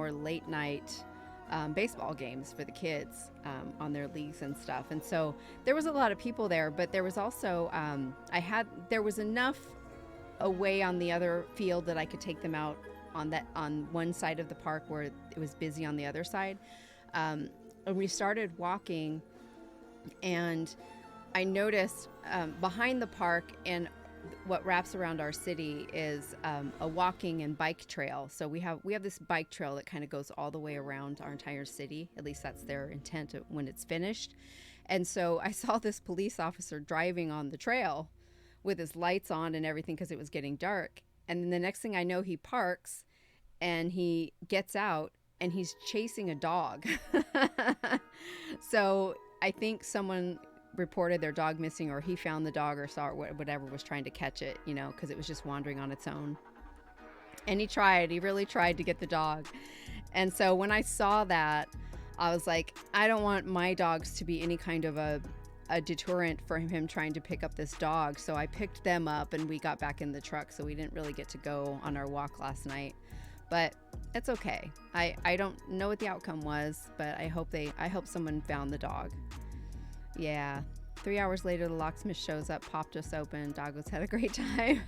more late night baseball games for the kids on their leagues and stuff. And so there was a lot of people there, but there was also there was enough away on the other field that I could take them out on one side of the park where it was busy on the other side. And we started walking, and I noticed behind the park and what wraps around our city is a walking and bike trail. So we have this bike trail that kind of goes all the way around our entire city. At least that's their intent when it's finished. And so I saw this police officer driving on the trail with his lights on and everything because it was getting dark. And then the next thing I know, he parks and he gets out and he's chasing a dog. So I think someone reported their dog missing, or he found the dog or saw it, whatever, was trying to catch it, because it was just wandering on its own. And he really tried to get the dog. And so when I saw that, I was like, I don't want my dogs to be any kind of a deterrent for him trying to pick up this dog. So I picked them up and we got back in the truck. So we didn't really get to go on our walk last night, but it's okay. I don't know what the outcome was, but I hope someone found the dog. Yeah. 3 hours later, the locksmith shows up, popped us open. Doggos had a great time.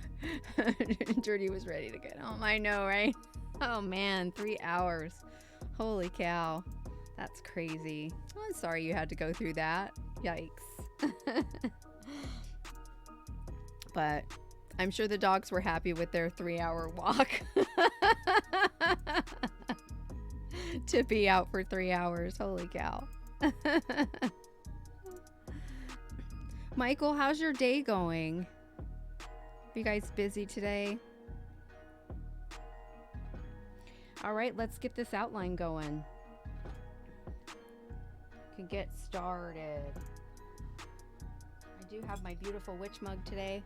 Dirty was ready to get home. I know, right? Oh man, 3 hours. Holy cow. That's crazy. I'm sorry you had to go through that. Yikes. But I'm sure the dogs were happy with their 3-hour walk. To be out for 3 hours. Holy cow. Michael, how's your day going? Are you guys busy today? All right, let's get this outline going. Can get started. I do have my beautiful witch mug today.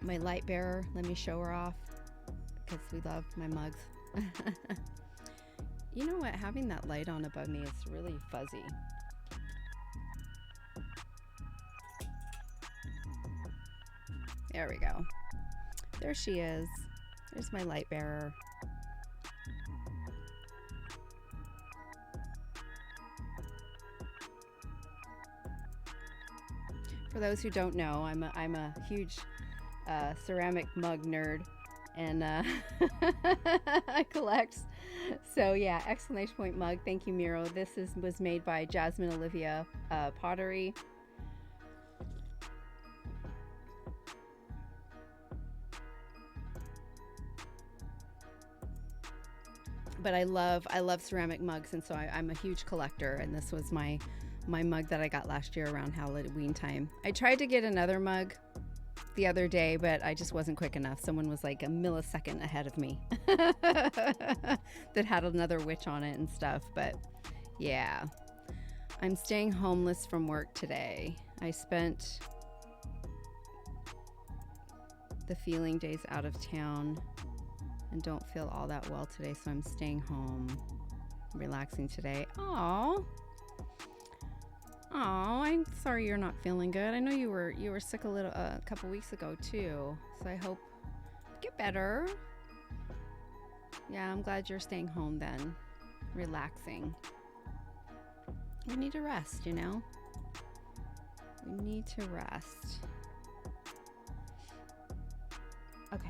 My light bearer. Let me show her off because we love my mugs. You know what? Having that light on above me is really fuzzy. There we go. There she is. There's my light bearer. For those who don't know, I'm a huge ceramic mug nerd, and I collect. So yeah, exclamation point mug. Thank you, Miro. This was made by Jasmine Olivia Pottery. But I love ceramic mugs, and so I'm a huge collector, and this was my mug that I got last year around Halloween time. I tried to get another mug the other day, but I just wasn't quick enough. Someone was like a millisecond ahead of me that had another witch on it and stuff. But yeah, I'm staying homeless from work today. I spent the feeling days out of town and don't feel all that well today, so I'm staying home, relaxing today. Oh, I'm sorry you're not feeling good. I know you were sick a couple weeks ago too, so I hope you get better. Yeah, I'm glad you're staying home then, relaxing. We need to rest, We need to rest. Okay.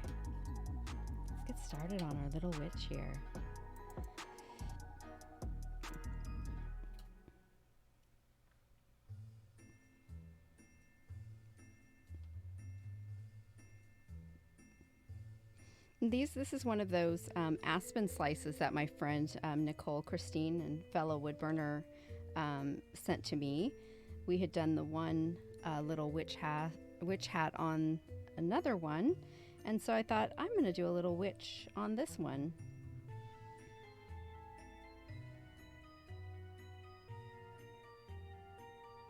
Get started on our little witch here. This is one of those aspen slices that my friend Nicole Christine and fellow woodburner sent to me. We had done the one little witch hat on another one. And so I thought, I'm going to do a little witch on this one.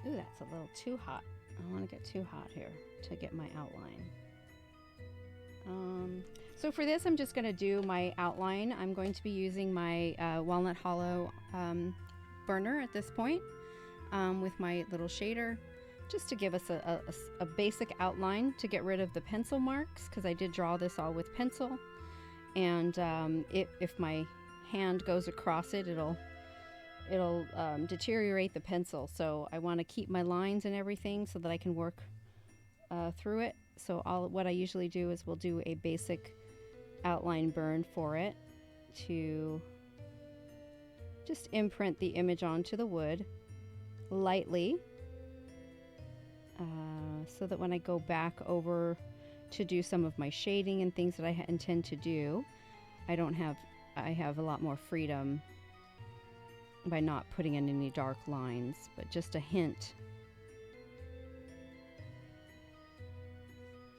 Ooh, that's a little too hot. I don't want to get too hot here to get my outline. So for this, I'm just going to do my outline. I'm going to be using my Walnut Hollow burner at this point with my little shader, just to give us a basic outline to get rid of the pencil marks, because I did draw this all with pencil. and if my hand goes across it, it'll deteriorate the pencil. So I want to keep my lines and everything so that I can work through it. So what I usually do is we'll do a basic outline burn for it to just imprint the image onto the wood lightly, so that when I go back over to do some of my shading and things that I intend to do, I have a lot more freedom by not putting in any dark lines, but just a hint.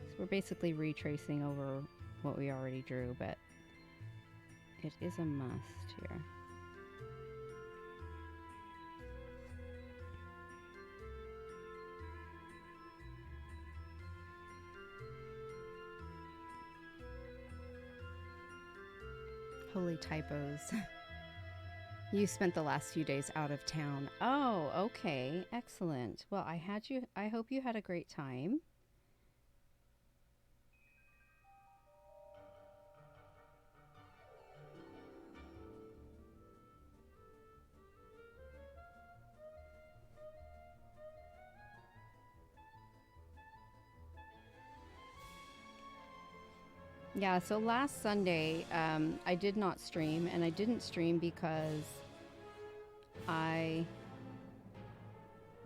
So we're basically retracing over what we already drew, but it is a must here. Holy typos. You spent the last few days out of town. Oh, okay. Excellent. Well, I hope you had a great time. Yeah, so last Sunday, I did not stream, and I didn't stream because I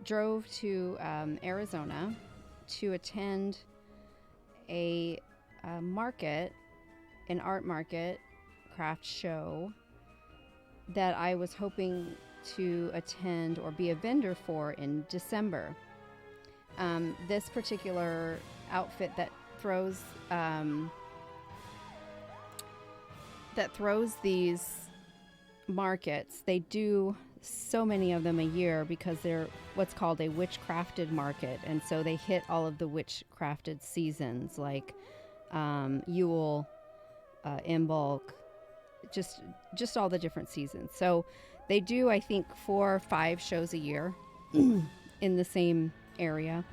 drove to Arizona to attend a market, an art market, craft show that I was hoping to attend or be a vendor for in December. This particular outfit that throws these markets, they do so many of them a year because they're what's called a witchcrafted market, and so they hit all of the witchcrafted seasons like Yule, Imbolc, just all the different seasons. So they do, I think, 4 or 5 shows a year in the same area,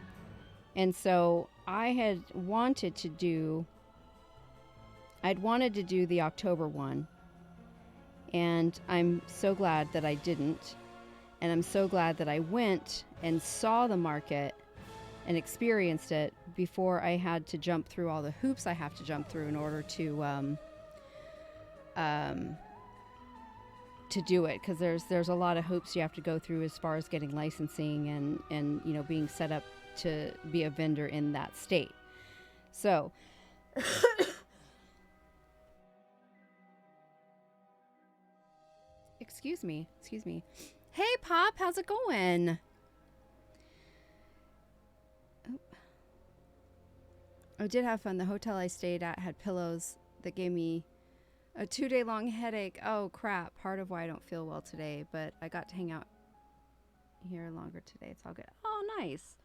and so I'd wanted to do the October one, and I'm so glad that I didn't, and I'm so glad that I went and saw the market and experienced it before I had to jump through all the hoops I have to jump through in order to do it, because there's a lot of hoops you have to go through as far as getting licensing and being set up to be a vendor in that state. So Excuse me. Hey, Pop, how's it going? Oh. I did have fun. The hotel I stayed at had pillows that gave me a 2-day long headache. Oh, crap. Part of why I don't feel well today, but I got to hang out here longer today. It's all good. Oh, nice.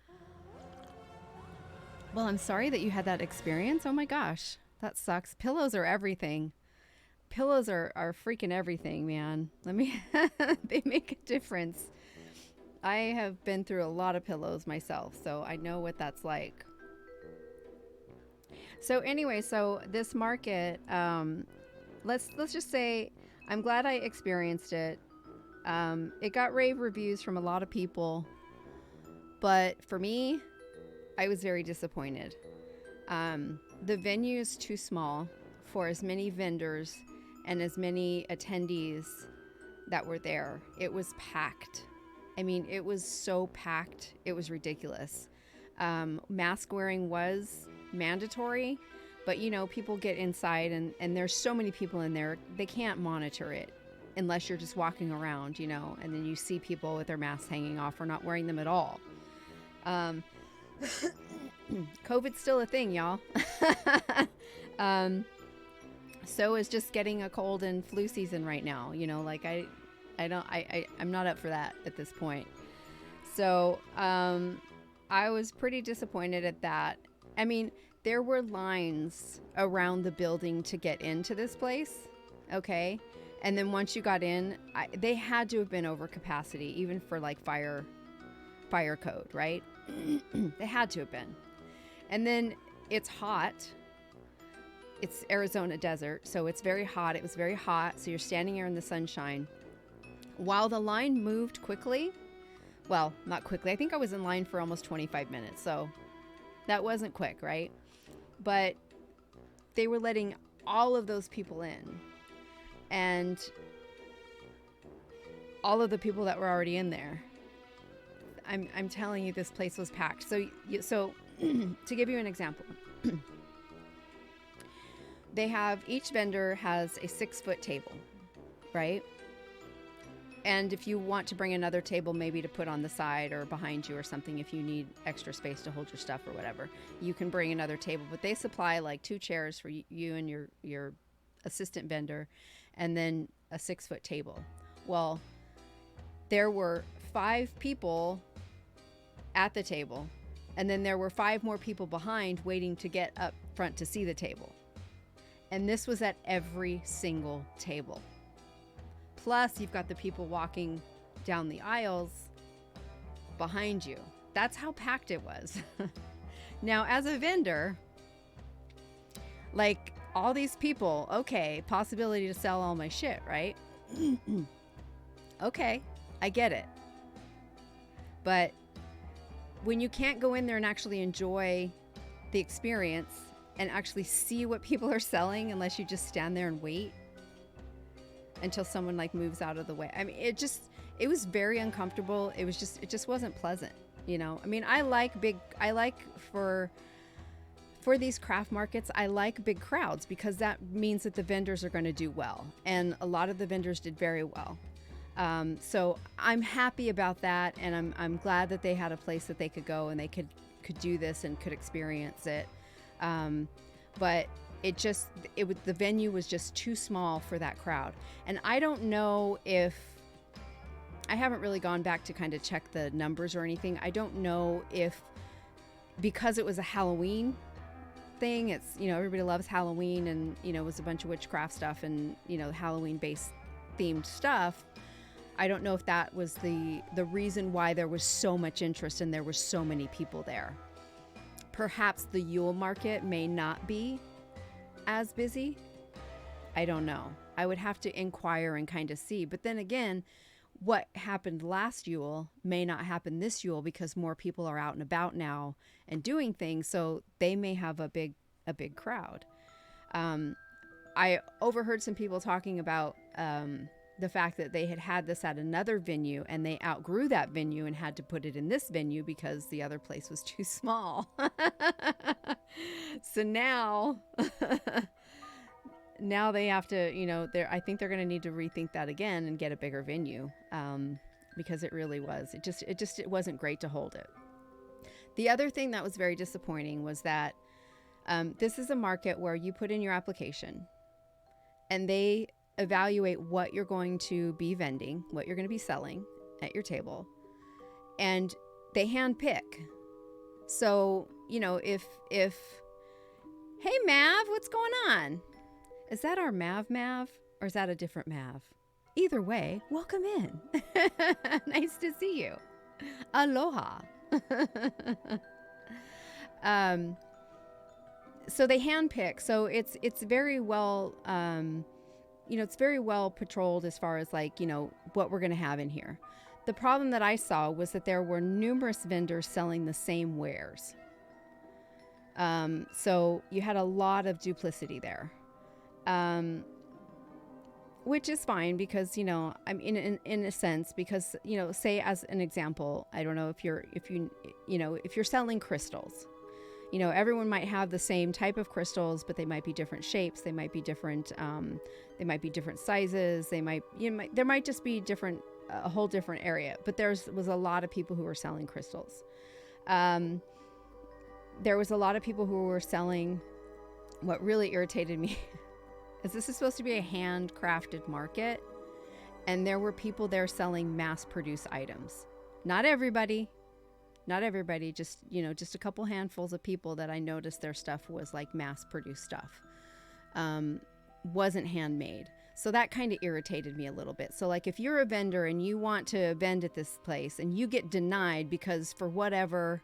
Well, I'm sorry that you had that experience. Oh, my gosh. That sucks. Pillows are everything. Pillows are freaking everything, man. They make a difference. I have been through a lot of pillows myself, so I know what that's like. So anyway, so this market, let's just say I'm glad I experienced it. It got rave reviews from a lot of people, but for me, I was very disappointed. The venue is too small for as many vendors and as many attendees that were there. It was packed. I mean, it was so packed. It was ridiculous. Mask wearing was mandatory, but people get inside and there's so many people in there, they can't monitor it unless you're just walking around, and then you see people with their masks hanging off or not wearing them at all. COVID's still a thing, y'all. So is just getting a cold and flu season right now. I'm not up for that at this point. So I was pretty disappointed at that. I mean, there were lines around the building to get into this place. Okay. And then once you got in, they had to have been over capacity, even for like fire code, right? They had to have been. And then it's hot. it's Arizona desert, so it's very hot. It was very hot, so you're standing here in the sunshine. While the line moved quickly, well, not quickly. I think I was in line for almost 25 minutes, so that wasn't quick, right? But they were letting all of those people in, and all of the people that were already in there. I'm telling you, this place was packed. So to give you an example, they have, each vendor has a 6-foot table, right? And if you want to bring another table maybe to put on the side or behind you or something, if you need extra space to hold your stuff or whatever, you can bring another table. But they supply like 2 chairs for you and your assistant vendor, and then a 6-foot table. Well, there were 5 people at the table, and then there were 5 more people behind waiting to get up front to see the table. And this was at every single table. Plus, you've got the people walking down the aisles behind you. That's how packed it was. Now, as a vendor, like all these people, okay, possibility to sell all my shit, right? Okay, I get it. But when you can't go in there and actually enjoy the experience and actually see what people are selling unless you just stand there and wait until someone like moves out of the way. I mean, it was very uncomfortable. It just wasn't pleasant, you know? I mean, for these craft markets, I like big crowds because that means that the vendors are going to do well. And a lot of the vendors did very well. So I'm happy about that. And I'm glad that they had a place that they could go and they could do this and could experience it. But the venue was just too small for that crowd. And I don't know if, I haven't really gone back to kind of check the numbers or anything. I don't know if, because it was a Halloween thing, it's, you know, everybody loves Halloween, and, you know, it was a bunch of witchcraft stuff and, you know, Halloween based themed stuff. I don't know if that was the reason why there was so much interest and there were so many people there. Perhaps the Yule market may not be as busy. I don't know. I would have to inquire and kind of see. But then again, what happened last Yule may not happen this Yule because more people are out and about now and doing things. So they may have a big crowd. I overheard some people talking about the fact that they had this at another venue and they outgrew that venue and had to put it in this venue because the other place was too small. So now they have to, you know, I think they're going to need to rethink that again and get a bigger venue, because it really was. It wasn't great to hold it. The other thing that was very disappointing was that this is a market where you put in your application and they evaluate what you're going to be vending, what you're going to be selling at your table, and they hand pick. So, you know, if hey Mav, what's going on? Is that our Mav or is that a different Mav? Either way, welcome in. Nice to see you. Aloha. So they hand pick. So it's very well, you know, it's very well patrolled as far as like, you know, what we're going to have in here. The problem that I saw was that there were numerous vendors selling the same wares. So you had a lot of duplicity there, which is fine because, you know, I'm in a sense, because, you know, say as an example, I don't know if you're selling crystals. You know, everyone might have the same type of crystals, but they might be different shapes. They might be different. They might be different sizes. There might just be a whole different area. But there was a lot of people who were selling crystals. There was a lot of people who were selling. What really irritated me is this is supposed to be a handcrafted market, and there were people there selling mass-produced items. Not everybody, just, you know, just a couple handfuls of people that I noticed their stuff was like mass-produced stuff. Wasn't handmade. So that kind of irritated me a little bit. So like if you're a vendor and you want to vend at this place and you get denied because for whatever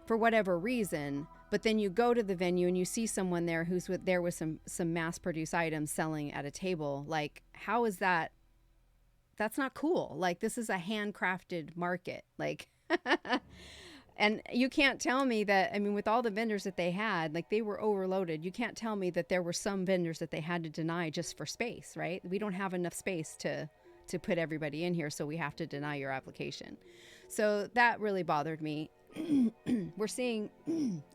reason, But then you go to the venue and you see someone there who's there with some mass produced items selling at a table. Like, how is that? That's not cool. Like, this is a handcrafted market. Like, and you can't tell me that, I mean, with all the vendors that they had, like, they were overloaded. You can't tell me that there were some vendors that they had to deny just for space, right? We don't have enough space to put everybody in here, so we have to deny your application. So that really bothered me. We're seeing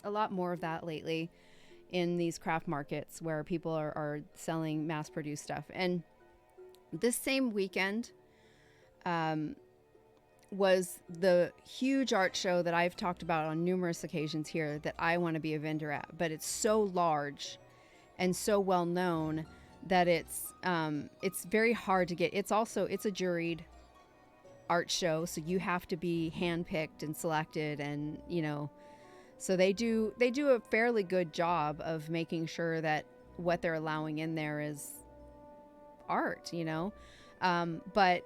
a lot more of that lately in these craft markets where people are selling mass-produced stuff. And this same weekend was the huge art show that I've talked about on numerous occasions here that I want to be a vendor at. But it's so large and so well known that it's very hard to get. It's a juried art show, so you have to be handpicked and selected, and so they do a fairly good job of making sure that what they're allowing in there is art, but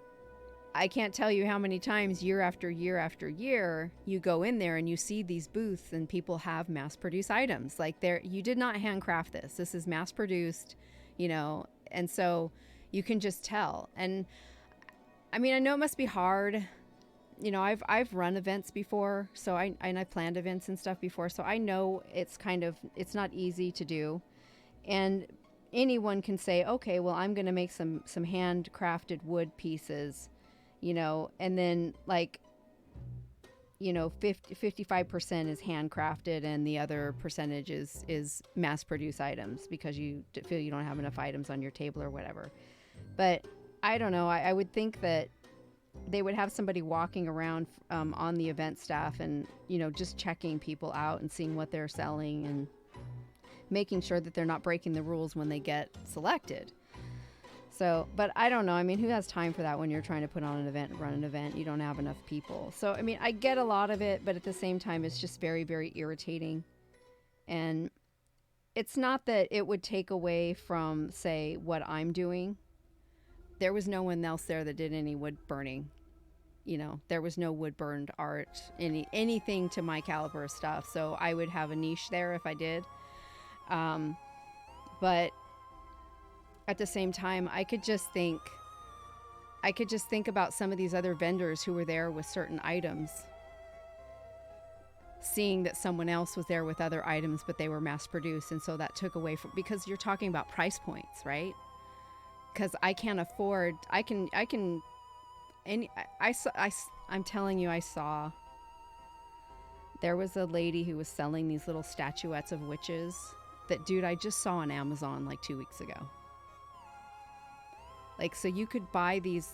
I can't tell you how many times year after year after year you go in there and you see these booths and people have mass produced items. Like, you did not handcraft this. This is mass produced, and so you can just tell. And I mean, I know it must be hard. I've run events before, so I've planned events and stuff before, so I know it's not easy to do. And anyone can say, okay, well, I'm going to make some handcrafted wood pieces, and then 55% is handcrafted and the other percentage is mass produced items because you feel you don't have enough items on your table or whatever. But I don't know. I would think that they would have somebody walking around on the event staff and, just checking people out and seeing what they're selling and making sure that they're not breaking the rules when they get selected. So, but I don't know. I mean, who has time for that when you're trying to put on an event, run an event? You don't have enough people. So, I mean, I get a lot of it, but at the same time, it's just very, very irritating. And it's not that it would take away from, say, what I'm doing. There was no one else there that did any wood burning. There was no wood burned art, anything to my caliber of stuff. So I would have a niche there if I did. But at the same time, I could just think about some of these other vendors who were there with certain items, seeing that someone else was there with other items, but they were mass produced. And so that took away from, because you're talking about price points, right? Because I can't afford, I'm telling you, I saw, there was a lady who was selling these little statuettes of witches that, dude, I just saw on Amazon like 2 weeks ago. Like, so you could buy these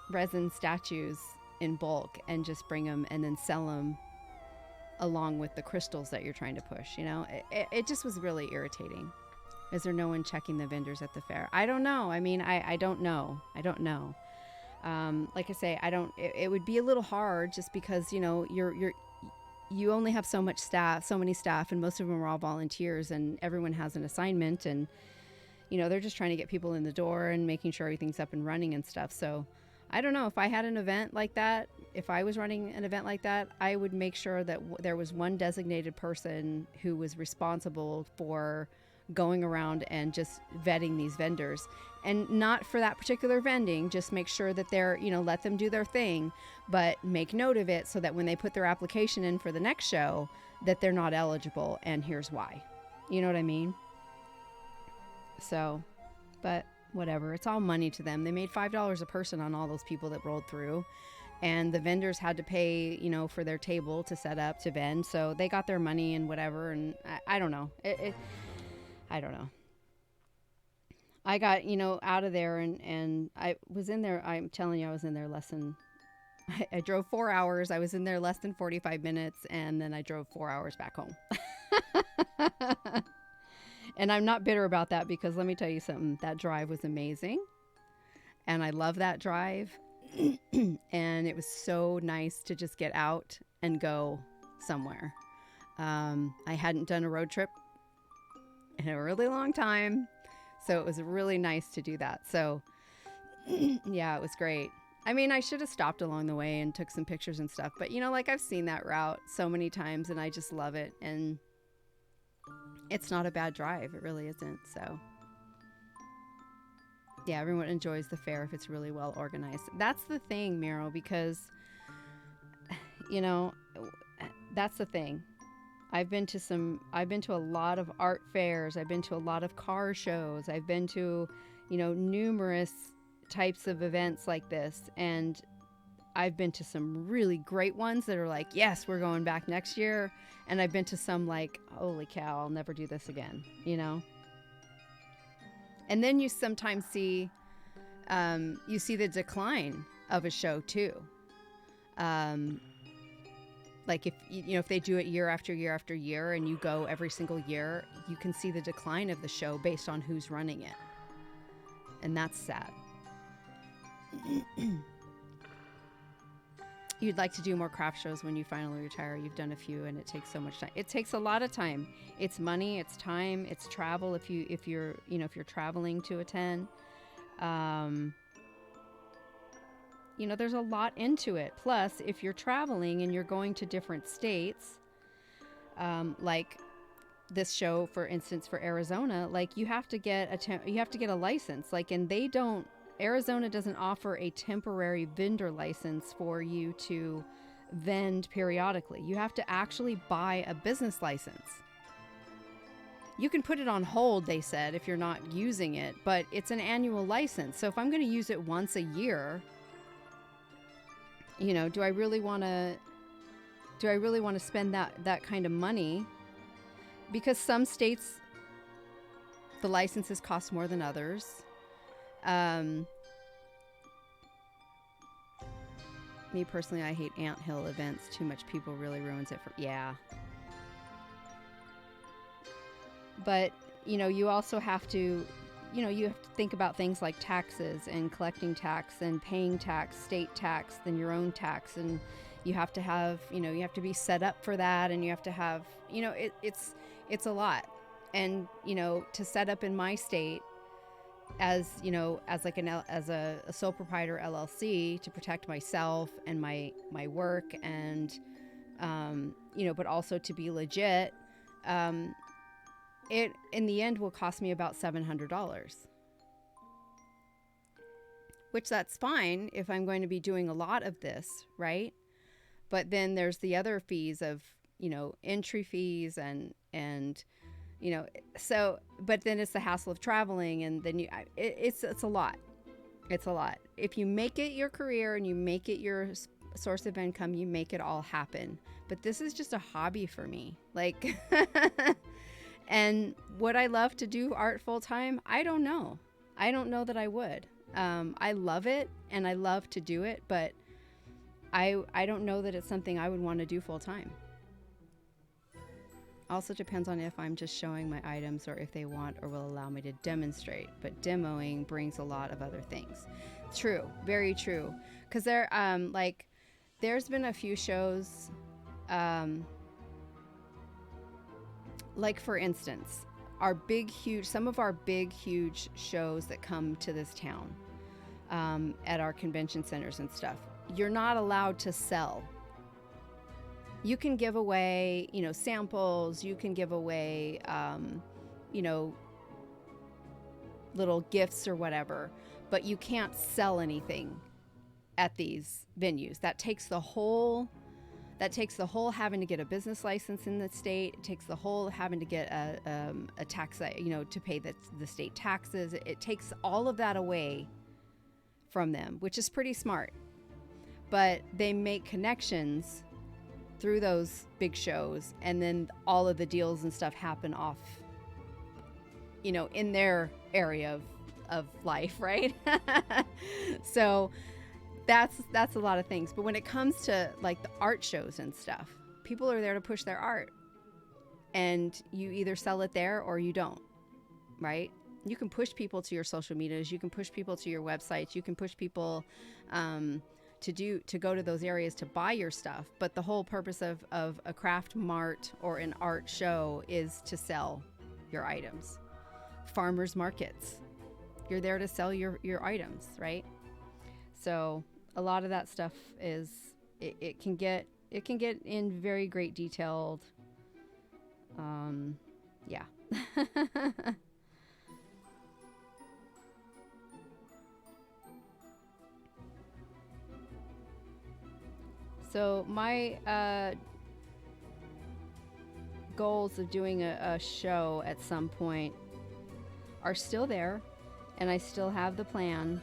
resin statues in bulk and just bring them and then sell them along with the crystals that you're trying to push. It just was really irritating. Is there no one checking the vendors at the fair? I don't know. I mean, I don't know. Like I say, it would be a little hard just because, you only have so many staff, and most of them are all volunteers, and everyone has an assignment, and, they're just trying to get people in the door and making sure everything's up and running and stuff. So I don't know, if I had an event like that, if I was running an event like that, I would make sure that there was one designated person who was responsible for going around and just vetting these vendors, and not for that particular vending, just make sure that they're, let them do their thing, but make note of it so that when they put their application in for the next show, that they're not eligible, and here's why. You know what I mean? So, but whatever, it's all money to them. They made $5 a person on all those people that rolled through, and the vendors had to pay, for their table to set up to vend, so they got their money and whatever. And I don't know. I don't know. I got, out of there and I was in there. I'm telling you, I was in there I drove 4 hours. I was in there less than 45 minutes, and then I drove 4 hours back home. And I'm not bitter about that, because let me tell you something, that drive was amazing. And I love that drive. And it was so nice to just get out and go somewhere. I hadn't done a road trip in a really long time, so it was really nice to do that. So yeah, it was great. I mean, I should have stopped along the way and took some pictures and stuff, but like I've seen that route so many times and I just love it. And it's not a bad drive. It really isn't. So, yeah, everyone enjoys the fair if it's really well organized. That's the thing, Miro, because, you know, that's the thing. I've been to a lot of art fairs. I've been to a lot of car shows. I've been to, numerous types of events like this. And I've been to some really great ones that are like, yes, we're going back next year. And I've been to some like, holy cow, I'll never do this again, And then you sometimes see, the decline of a show too. Like if they do it year after year after year and you go every single year, you can see the decline of the show based on who's running it. And that's sad. You'd like to do more craft shows when you finally retire. You've done a few and it takes so much time. It takes a lot of time. It's money, it's time, it's travel if you're traveling to attend. There's a lot into it. Plus, if you're traveling and you're going to different states, like this show, for instance, for Arizona, like you have to get a license. Like, and Arizona doesn't offer a temporary vendor license for you to vend periodically. You have to actually buy a business license. You can put it on hold, they said, if you're not using it, but it's an annual license. So if I'm going to use it once a year, do I really want to spend that kind of money? Because some states, the licenses cost more than others. Me personally, I hate anthill events. Too much people really ruins it yeah. But, you also have to, you have to think about things like taxes and collecting tax and paying tax, state tax, then your own tax. And you have to have, you have to be set up for that. And you have to have, it's a lot. And, to set up in my state as a sole proprietor LLC to protect myself and my work and, but also to be legit, it in the end will cost me about $700, which that's fine if I'm going to be doing a lot of this, right? But then there's the other fees of, entry fees and so, but then it's the hassle of traveling and then it's a lot. It's a lot. If you make it your career and you make it your source of income, you make it all happen. But this is just a hobby for me. Like, and would I love to do art full time? I don't know. I don't know that I would. I love it and I love to do it, but I don't know that it's something I would want to do full time. Also depends on if I'm just showing my items or if they want or will allow me to demonstrate. But demoing brings a lot of other things. True, very true. Because there's been a few shows, like for instance, some of our big, huge shows that come to this town at our convention centers and stuff. You're not allowed to sell. You can give away, samples. You can give away, little gifts or whatever, but you can't sell anything at these venues. That takes the whole having to get a business license in the state. It takes the whole having to get a tax, to pay the state taxes. It takes all of that away from them, which is pretty smart. But they make connections through those big shows, and then all of the deals and stuff happen off, in their area of life, right? So that's a lot of things. But when it comes to like the art shows and stuff, people are there to push their art, and you either sell it there or you don't, right? You can push people to your social medias, you can push people to your websites, you can push people to go to those areas to buy your stuff. But the whole purpose of a craft mart or an art show is to sell your items. Farmers markets, you're there to sell your items, right? So a lot of that stuff is it can get in very great detailed. Yeah. So my goals of doing a show at some point are still there, and I still have the plan.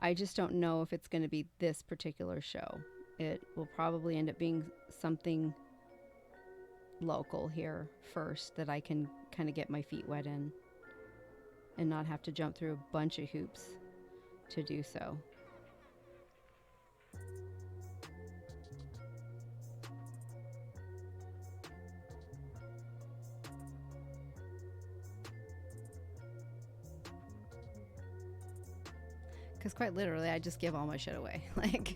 I just don't know if it's going to be this particular show. It will probably end up being something local here first that I can kind of get my feet wet in and not have to jump through a bunch of hoops to do so. Because quite literally, I just give all my shit away. Like,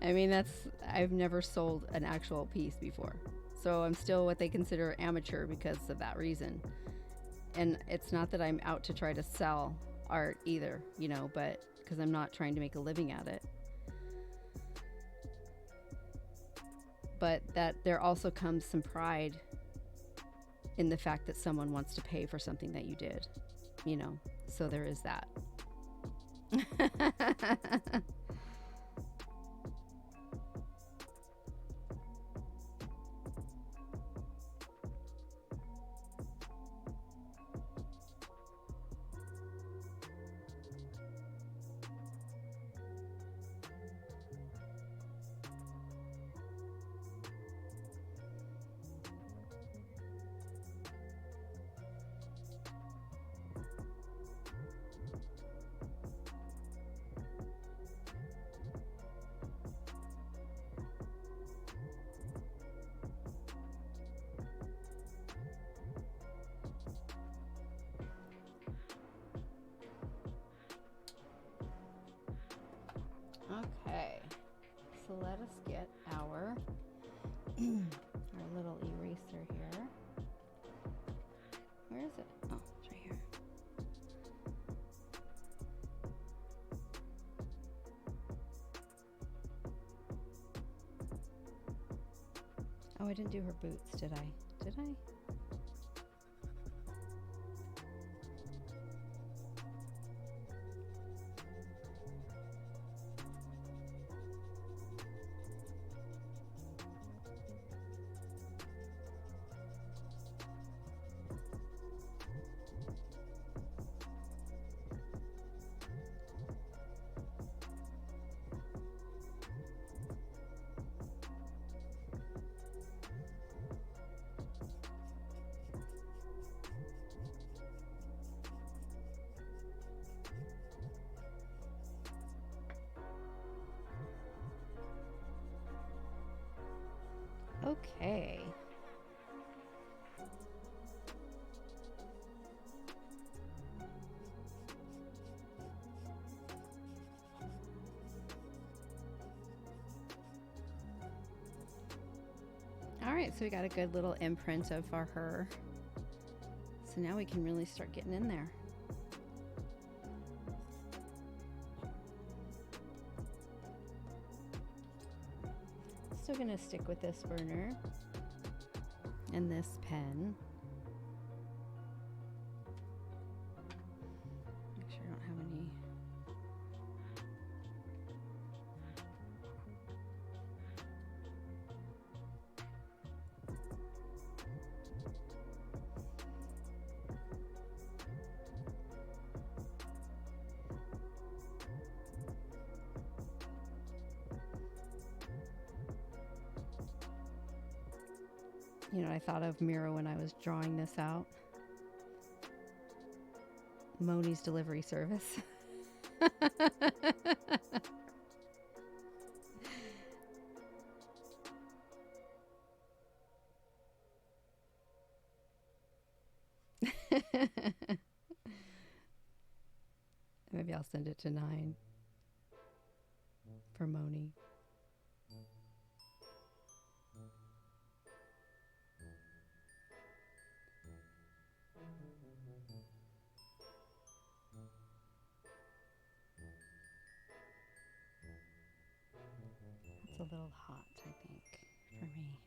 I mean, I've never sold an actual piece before. So I'm still what they consider amateur because of that reason. And it's not that I'm out to try to sell art either, but because I'm not trying to make a living at it. But that there also comes some pride in the fact that someone wants to pay for something that you did. So there is that. Okay, so let us get our little eraser here. Where is it? Oh, it's right here. Oh, I didn't do her boots, did I? Did I? Okay. All right, so we got a good little imprint of her. So now we can really start getting in there. Still gonna stick with this burner and this pen. Make sure I don't have any. I thought of Mira when I was drawing this out. Moni's delivery service. Maybe I'll send it to 9 for Moni. little hot, I think, for me.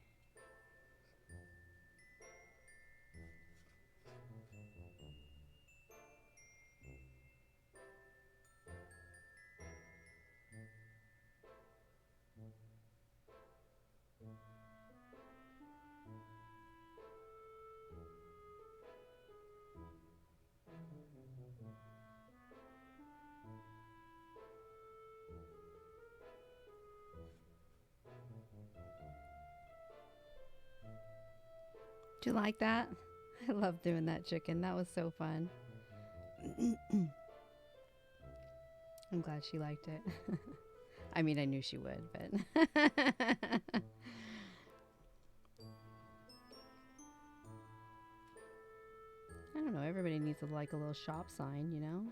Do you like that? I love doing that chicken. That was so fun. I'm glad she liked it. I mean, I knew she would, but I don't know. Everybody needs to like a little shop sign, you know?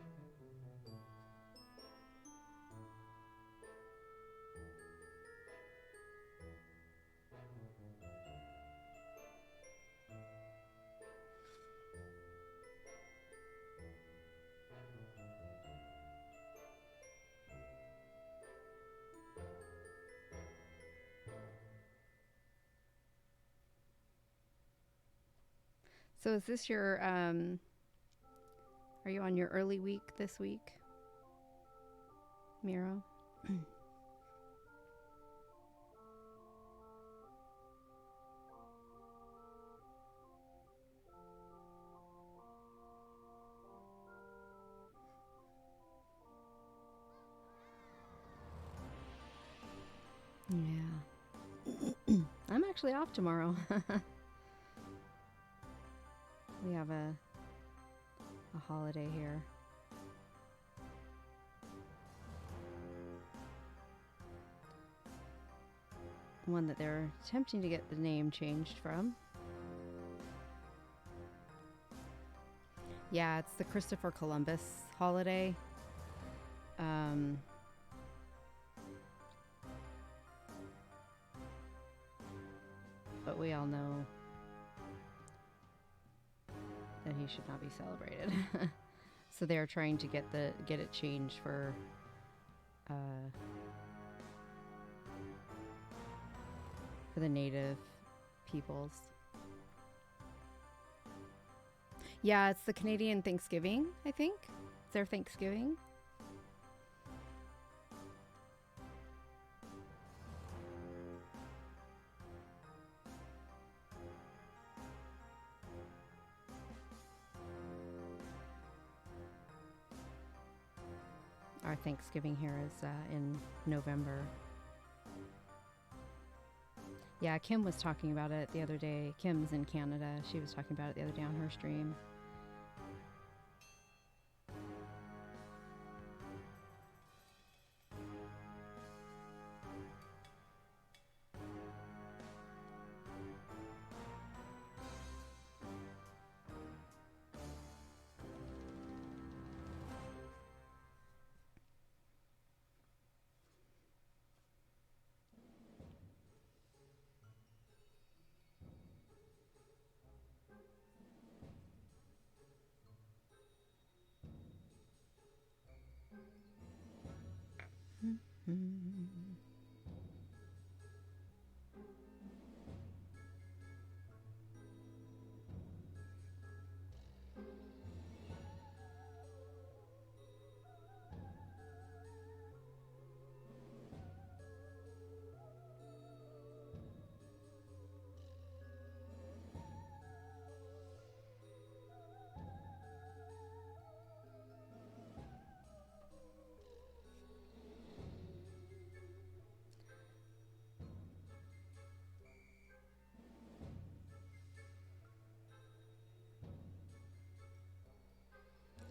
So is this your are you on your early week this week, Miro? Yeah. I'm actually off tomorrow. We have a holiday here. One that they're attempting to get the name changed from. Yeah, it's the Christopher Columbus holiday. But we all know that he should not be celebrated. So they're trying to get it changed for the native peoples. Yeah, it's the Canadian Thanksgiving, I think. It's their Thanksgiving. Our Thanksgiving here is in November. Yeah, Kim was talking about it the other day. Kim's in Canada. She was talking about it the other day on her stream.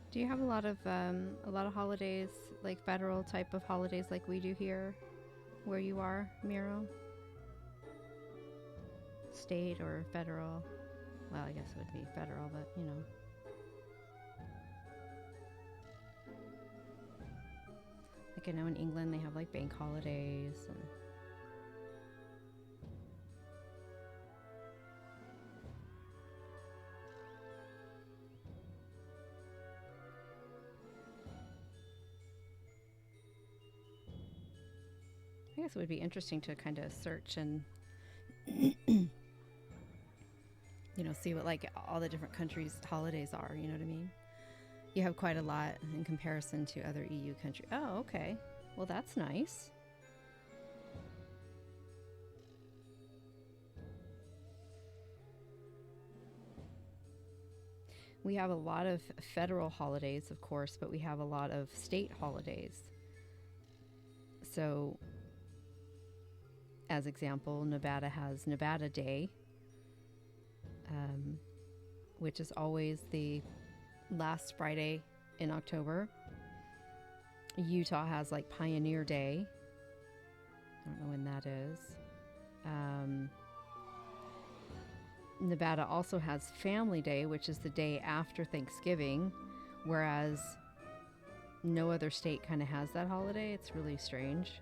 Do you have a lot of holidays, like federal type of holidays like we do here where you are, Miro? State or federal? Well, I guess it would be federal, but you know. Like I know in England they have like bank holidays and I guess it would be interesting to kind of search and see what like all the different countries' holidays are. You know what I mean? You have quite a lot in comparison to other EU countries. Oh, okay. Well, that's nice. We have a lot of federal holidays, of course, but we have a lot of state holidays. So, as example, Nevada has Nevada Day, which is always the last Friday in October. Utah has like Pioneer Day. I don't know when that is. Nevada also has Family Day, which is the day after Thanksgiving, whereas no other state kind of has that holiday. It's really strange.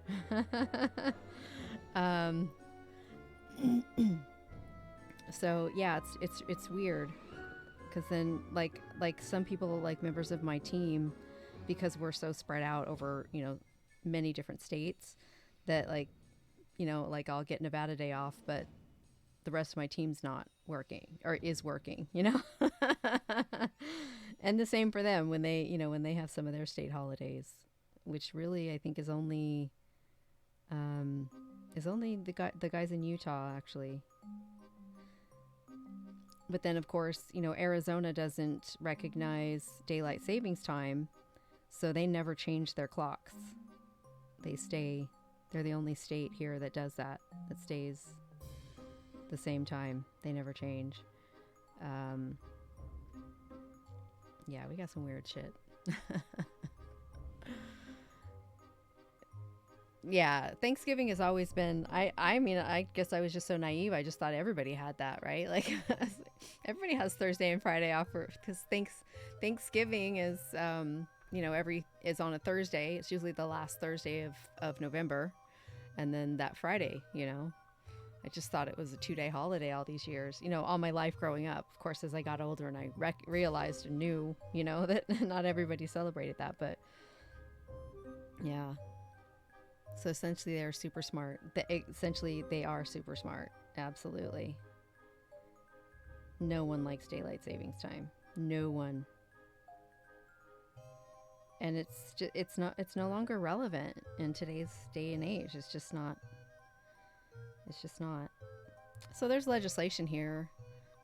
So yeah, it's weird, because then like some people, like members of my team, because we're so spread out over many different states, that like I'll get Nevada Day off, but the rest of my team's not working or is working, and the same for them when they have some of their state holidays, which really I think is only the guys in Utah, actually. But then, of course, Arizona doesn't recognize daylight savings time, so they never change their clocks. They're the only state here that does that stays the same time. They never change. Yeah, we got some weird shit. Yeah, Thanksgiving has always been, I mean, I guess I was just so naive. I just thought everybody had that, right? Like, everybody has Thursday and Friday off, because Thanksgiving is, is on a Thursday. It's usually the last Thursday of November. And then that Friday, I just thought it was a 2-day holiday all these years, all my life growing up. Of course, as I got older and I realized and knew, that not everybody celebrated that, but yeah. So essentially they're super smart. They are super smart. Absolutely. No one likes daylight savings time. No one. And it's no longer relevant in today's day and age. It's just not. So there's legislation here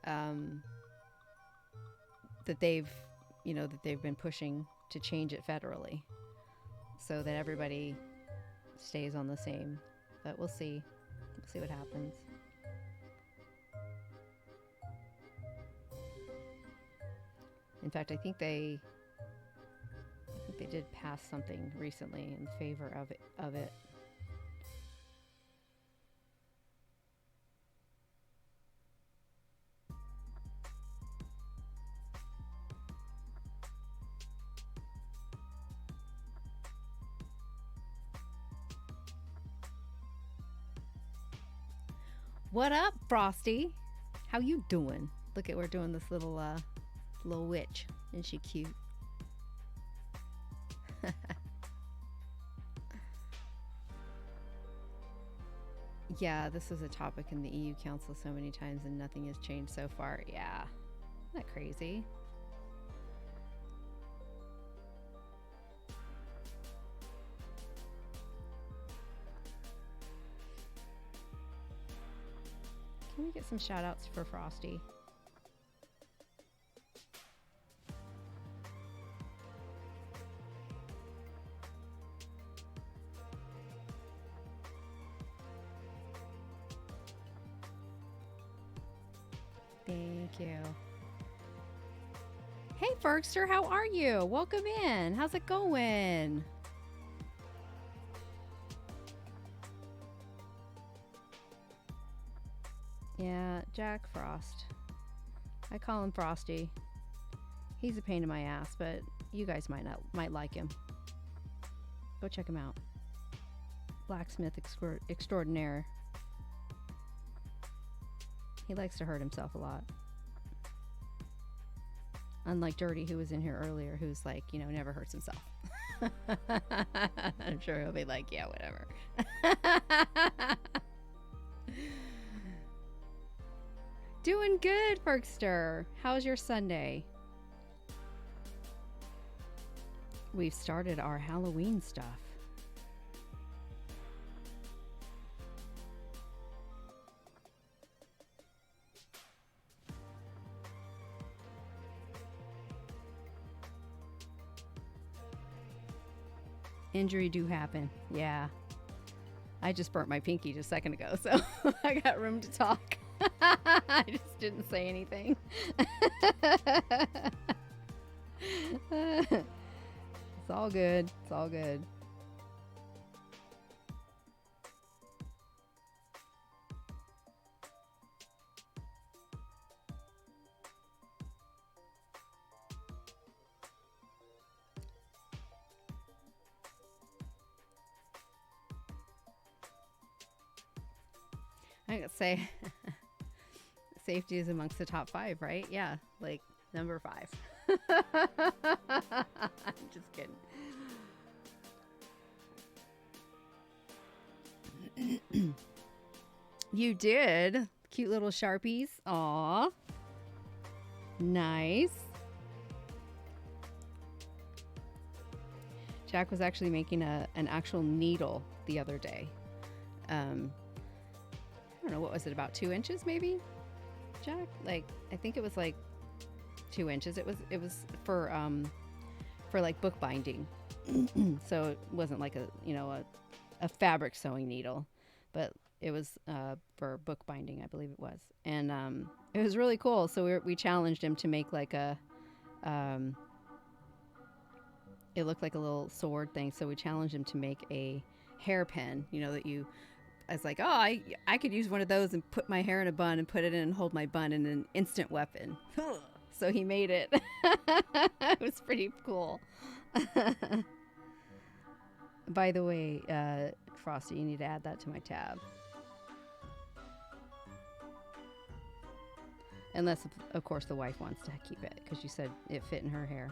that they've been pushing to change it federally, so that everybody stays on the same. But we'll see what happens. In fact, I think they did pass something recently in favor of it. What up, Frosty? How you doing? Look at, we're doing this little witch. Isn't she cute? Yeah, this was a topic in the EU Council so many times and nothing has changed so far. Yeah. Isn't that crazy? Can we get some shout outs for Frosty? Thank you. Hey, Fergster, how are you? Welcome in. How's it going? Yeah, Jack Frost. I call him Frosty. He's a pain in my ass, but you guys might like him. Go check him out. Blacksmith extraordinaire. He likes to hurt himself a lot. Unlike Dirty, who was in here earlier, who's like, never hurts himself. I'm sure he'll be like, yeah, whatever. Doing good, Bergster. How's your Sunday? We've started our Halloween stuff. Injury do happen. Yeah. I just burnt my pinky just a second ago, so I got room to talk. I just didn't say anything. It's all good. It's all good. I gotta say, safety is amongst the top 5, right? Yeah, like number 5. I'm just kidding. You did. Cute little Sharpies. Aw. Nice. Jack was actually making an actual needle the other day. I don't know, what was it, about 2 inches maybe, Jack? Like, I think it was like 2 inches. It was for like bookbinding. So it wasn't like a fabric sewing needle, but it was for bookbinding, I believe it was. And it was really cool. So we challenged him to make like a it looked like a little sword thing. So we challenged him to make a hairpin, that I was like, oh, I could use one of those and put my hair in a bun and put it in and hold my bun in an instant weapon. So he made it. It was pretty cool. By the way, Frosty, you need to add that to my tab. Unless, of course, the wife wants to keep it because you said it fit in her hair.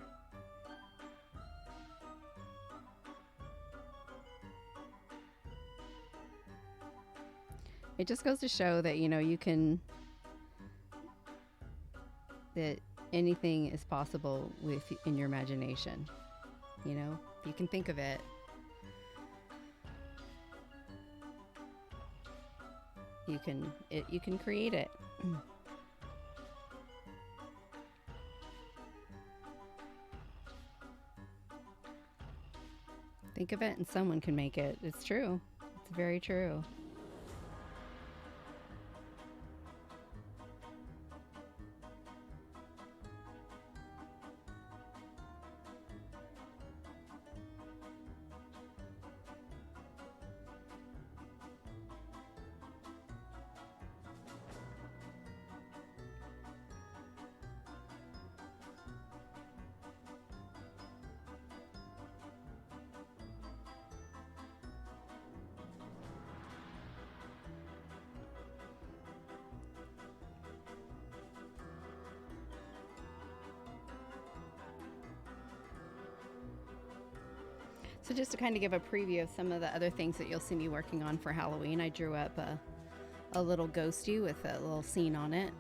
It just goes to show that, you can, that anything is possible in your imagination. If you can think of it. You can create it. Think of it and someone can make it. It's true. It's very true. So just to kind of give a preview of some of the other things that you'll see me working on for Halloween, I drew up a little ghosty with a little scene on it.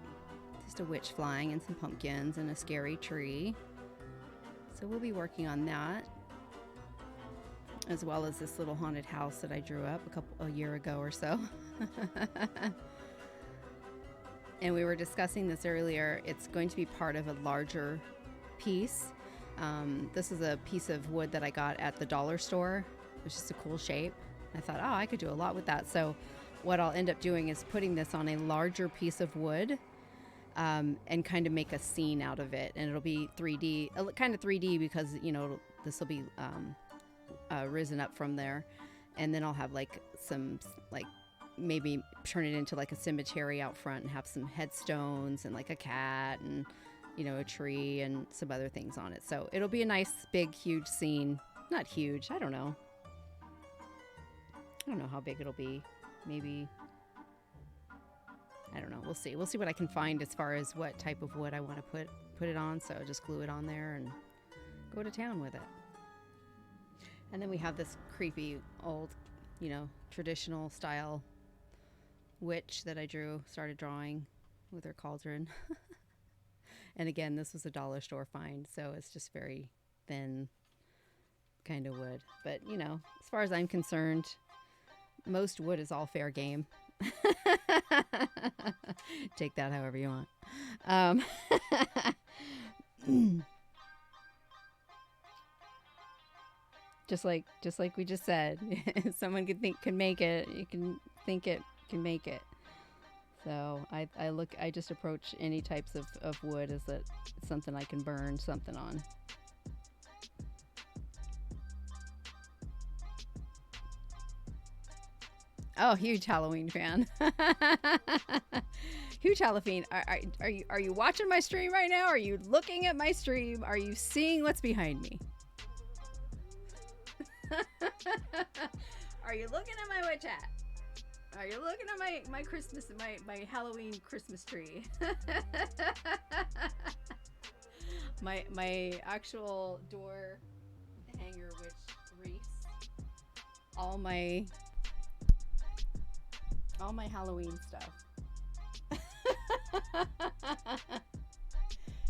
Just a witch flying and some pumpkins and a scary tree. So we'll be working on that, as well as this little haunted house that I drew up a year ago or so. And we were discussing this earlier. It's going to be part of a larger piece. This is a piece of wood that I got at the dollar store. It was just a cool shape. I thought, I could do a lot with that. So what I'll end up doing is putting this on a larger piece of wood and kind of make a scene out of it. And it'll be 3D, kind of 3D because, this will be risen up from there. And then I'll have maybe turn it into like a cemetery out front and have some headstones and like a cat and a tree and some other things on it. So it'll be a nice, big, huge scene. Not huge. I don't know how big it'll be. Maybe, I don't know. We'll see. We'll see what I can find as far as what type of wood I want to put it on. So just glue it on there and go to town with it. And then we have this creepy old, traditional style witch that I started drawing with her cauldron. And again, this was a dollar store find, so it's just very thin kind of wood. But, as far as I'm concerned, most wood is all fair game. Take that however you want. Just like we just said, if someone can make it, you can think it can make it. So I just approach any types of wood as that something I can burn something on. Oh, huge Halloween fan. Huge Halloween. Are you watching my stream right now? Are you looking at my stream? Are you seeing what's behind me? Are you looking at my witch hat? Are you looking at my Christmas, my Halloween Christmas tree? my actual door hanger which wreaths all my Halloween stuff.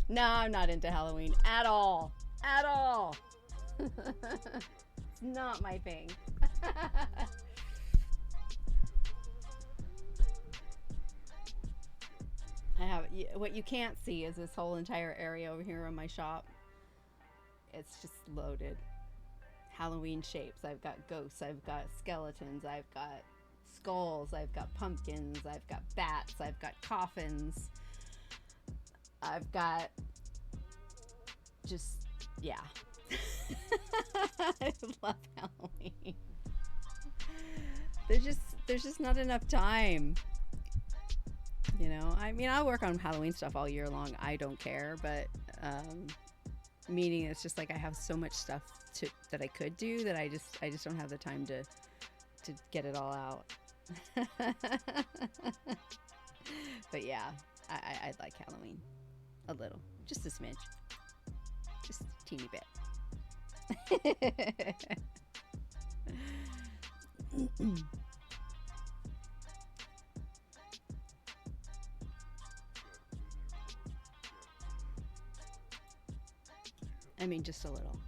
No, I'm not into Halloween at all. At all. It's not my thing. What you can't see is this whole entire area over here in my shop. It's just loaded. Halloween shapes. I've got ghosts, I've got skeletons, I've got skulls, I've got pumpkins, I've got bats, I've got coffins, I've got just, yeah. I love Halloween. There's just not enough time. I mean, I'll work on Halloween stuff all year long. I don't care, but meaning it's just like I have so much stuff that I could do that I just don't have the time to get it all out. But yeah, I like Halloween a little, just a smidge, just a teeny bit. I mean, just a little.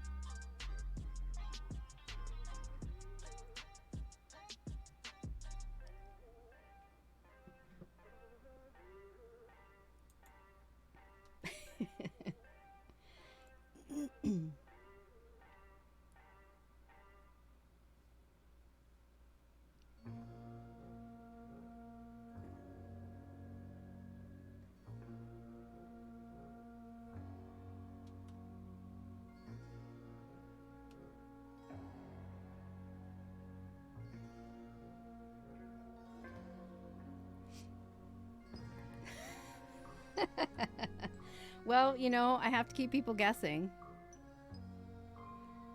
Well, I have to keep people guessing.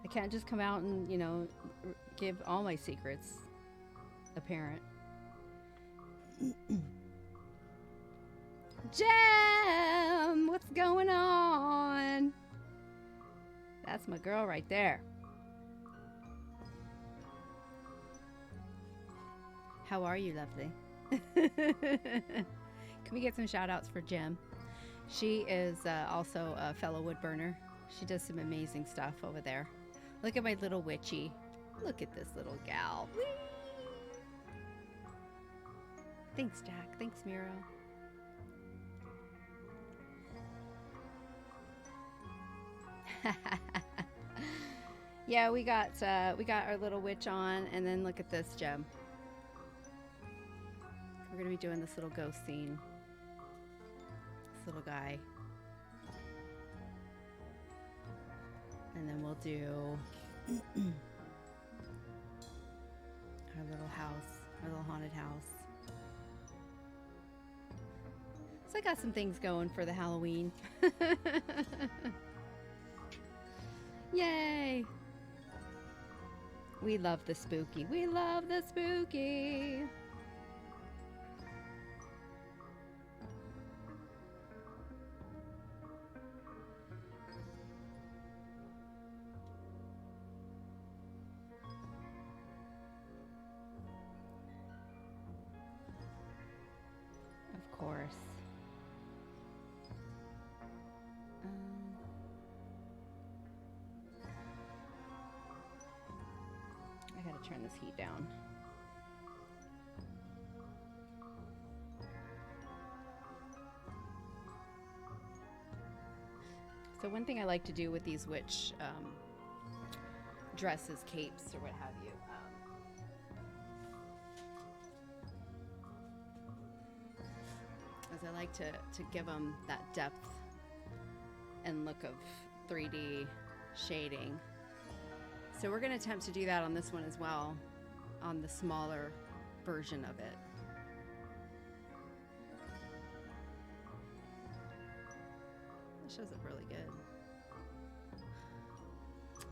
I can't just come out and, give all my secrets apparent. Gem! What's going on? That's my girl right there. How are you, lovely? Can we get some shout outs for Gem? She is also a fellow wood burner. She does some amazing stuff over there. Look at my little witchy. Look at this little gal. Whee! Thanks, Jack. Thanks, Miro. Yeah, we got our little witch on, and then look at this, Gem. We're gonna be doing this little ghost scene. This little guy. And then we'll do our little house, our little haunted house. So I got some things going for the Halloween. Yay! We love the spooky. We love the spooky. turn this heat down. So one thing I like to do with these witch dresses, capes, or what have you, is I like to give them that depth and look of 3D shading. So we're going to attempt to do that on this one as well, on the smaller version of it. It shows up really good.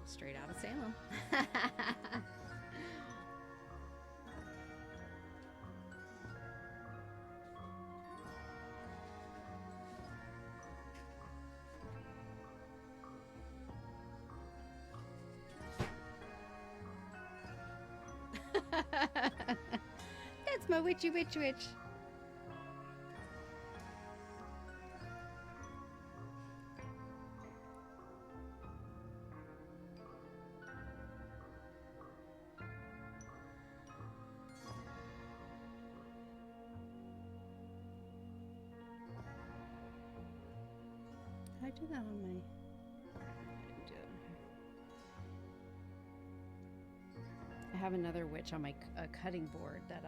Straight out of Salem. That's my witchy witch witch. Did I do that on my... I didn't do it. I have another witch on my cutting board that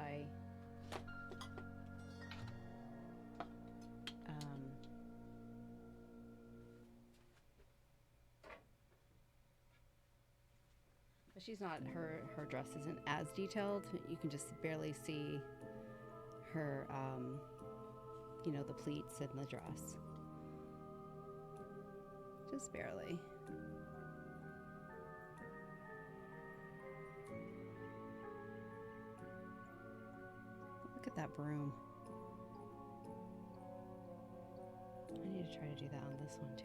but she's not, her dress isn't as detailed. You can just barely see her, you know, the pleats in the dress. Just barely. Look at that broom. I need to try to do that on this one too.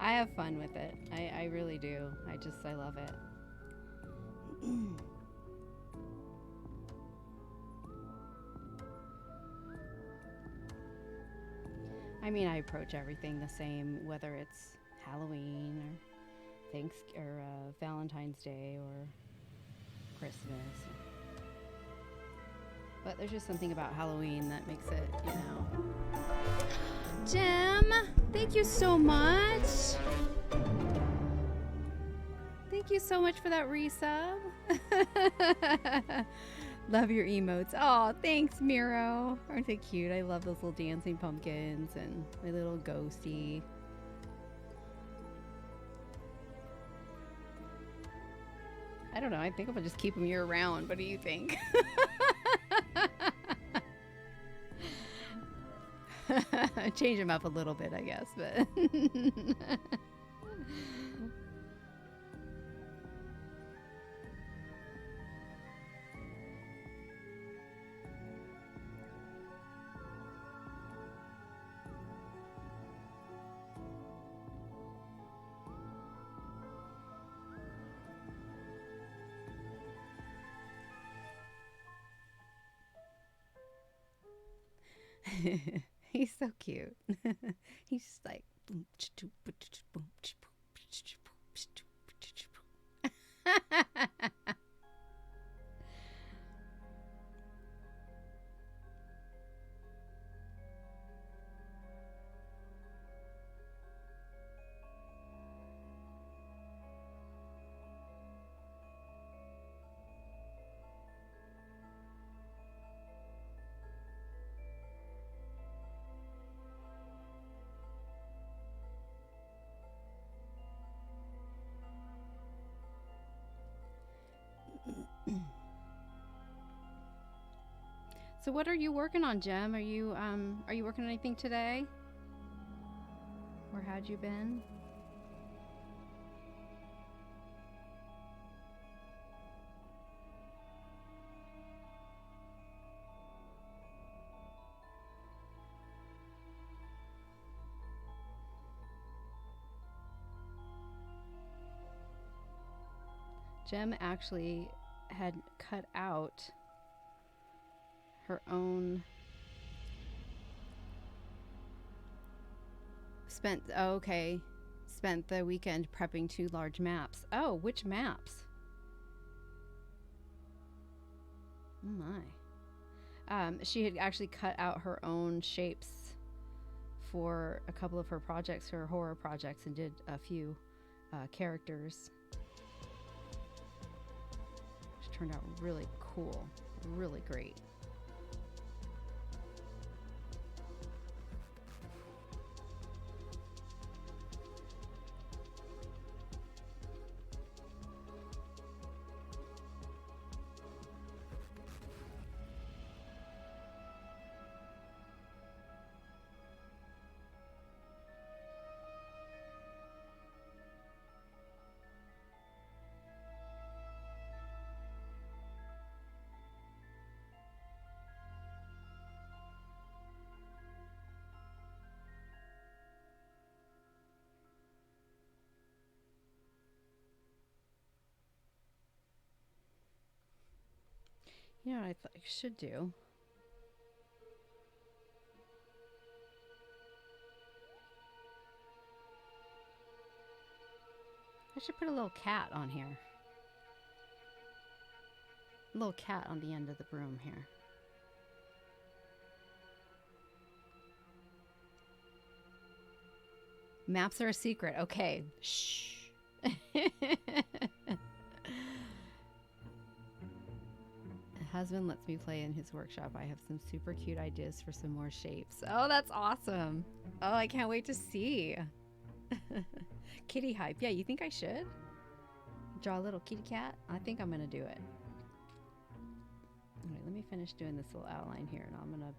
I have fun with it. I really do. I love it. I mean, I approach everything the same, whether it's Halloween or Valentine's Day or Christmas. But there's just something about Halloween that makes it, you know. Jim, thank you so much. Thank you so much for that resub. Love your emotes. Oh, thanks, Miro. Aren't they cute? I love those little dancing pumpkins and my little ghosty. I don't know. I think I'll just keep them year round. What do you think? Change them up a little bit, I guess, but he's so cute. He's just like boom, boom, So what are you working on, Jem? Are you working on anything today? Or had you been? Jem actually had cut out her own. Spent the weekend prepping 2 large maps. Oh, which maps? Oh my. She had actually cut out her own shapes for a couple of her projects, her horror projects, and did a few characters. Which turned out really cool. Really great. You know what I thought I should do? I should put a little cat on here. A little cat on the end of the broom here. Maps are a secret. Okay. Shh. Husband lets me play in his workshop. I have some super cute ideas for some more shapes. Oh, that's awesome. Oh, I can't wait to see. Kitty hype. Yeah, you think I should? Draw a little kitty cat? I think I'm going to do it. All right, let me finish doing this little outline here, and I'm going to...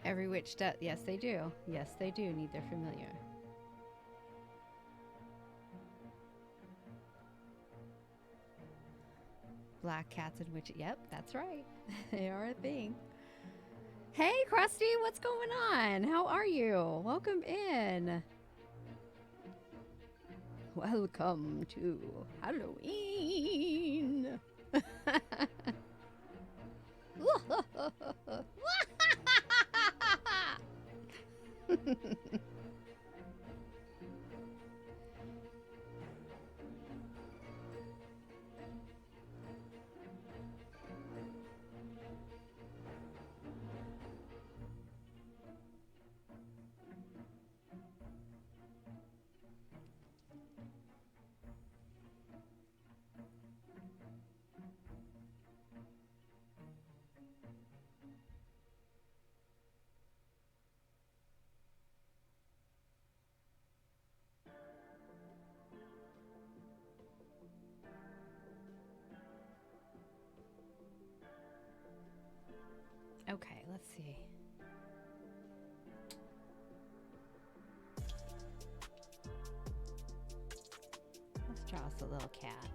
Every witch does. Yes, they do. Yes, they do need their familiar. Black cats and witches. Yep, that's right. They are a thing. Hey, Krusty, what's going on? How are you? Welcome in. Welcome to Halloween. Okay, let's see. Let's draw us a little cat.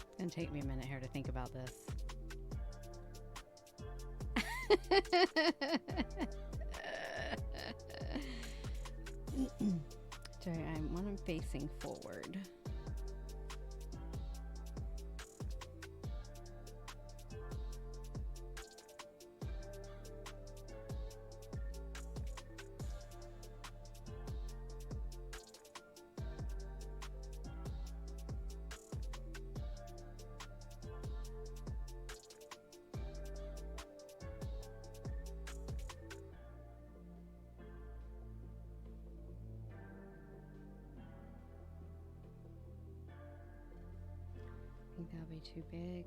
It's gonna take me a minute here to think about this. Sorry, I want him facing forward. I think that'll be too big.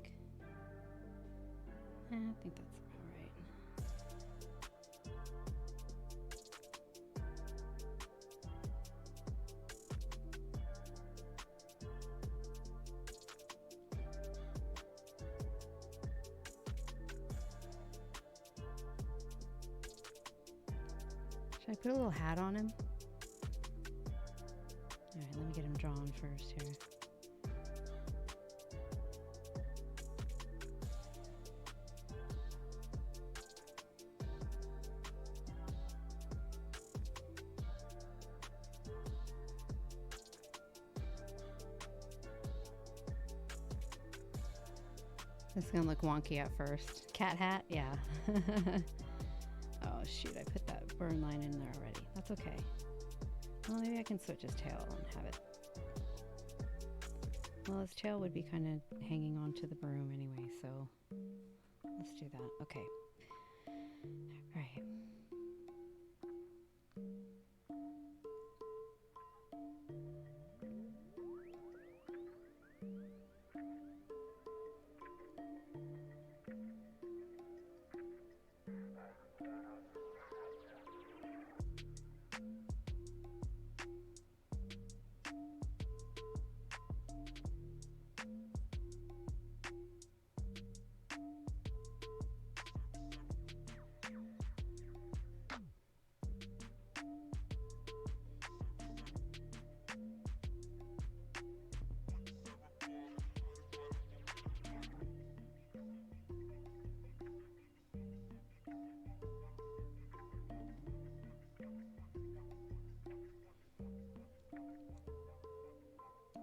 I think that's about right. Should I put a little hat on him? All right, let me get him drawn first here. It's gonna look wonky at first. Cat hat? Yeah. Oh shoot, I put that burn line in there already. That's okay. Well, maybe I can switch his tail and have it. Well, his tail would be kind of hanging onto the broom anyway, so let's do that. Okay. All right.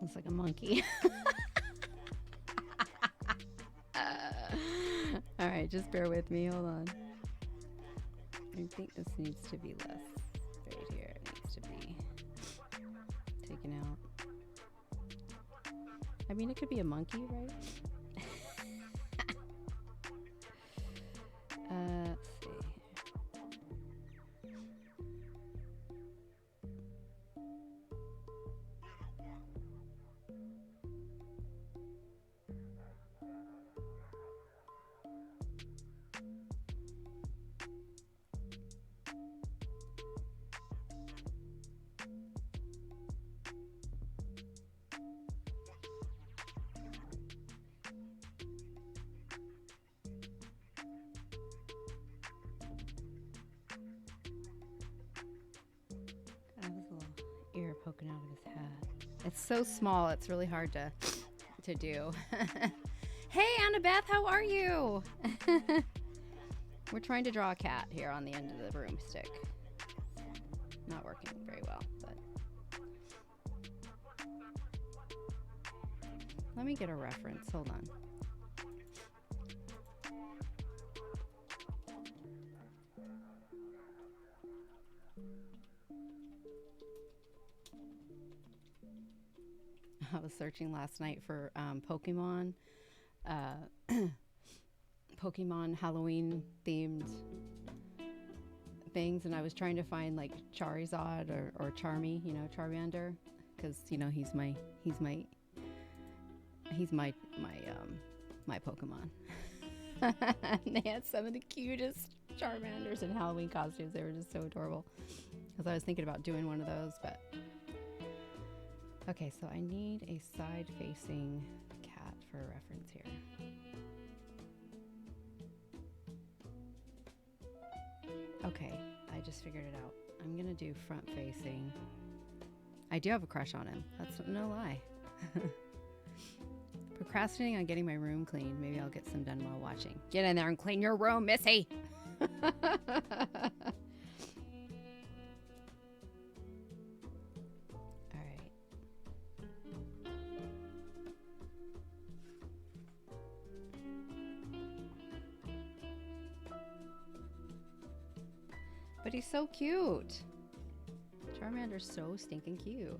Looks like a monkey. All right, just bear with me. Hold on. I think this needs to be less. Right here, it needs to be taken out. I mean, it could be a monkey, right? Let's see. Ear poking out of his hat. It's so small, it's really hard to do. Hey Annabeth, how are you? We're trying to draw a cat here on the end of the broomstick. Not working very well, but let me get a reference. Hold on. I was searching last night for Pokemon Halloween themed things, and I was trying to find like Charizard or Charmy, Charmander, because he's my Pokemon. And they had some of the cutest Charmanders in Halloween costumes. They were just so adorable. Because I was thinking about doing one of those, but okay, so I need a side-facing cat for a reference here. Okay, I just figured it out. I'm gonna do front-facing. I do have a crush on him. That's no lie. Procrastinating on getting my room cleaned. Maybe I'll get some done while watching. Get in there and clean your room, Missy! But he's so cute. Charmander's so stinking cute.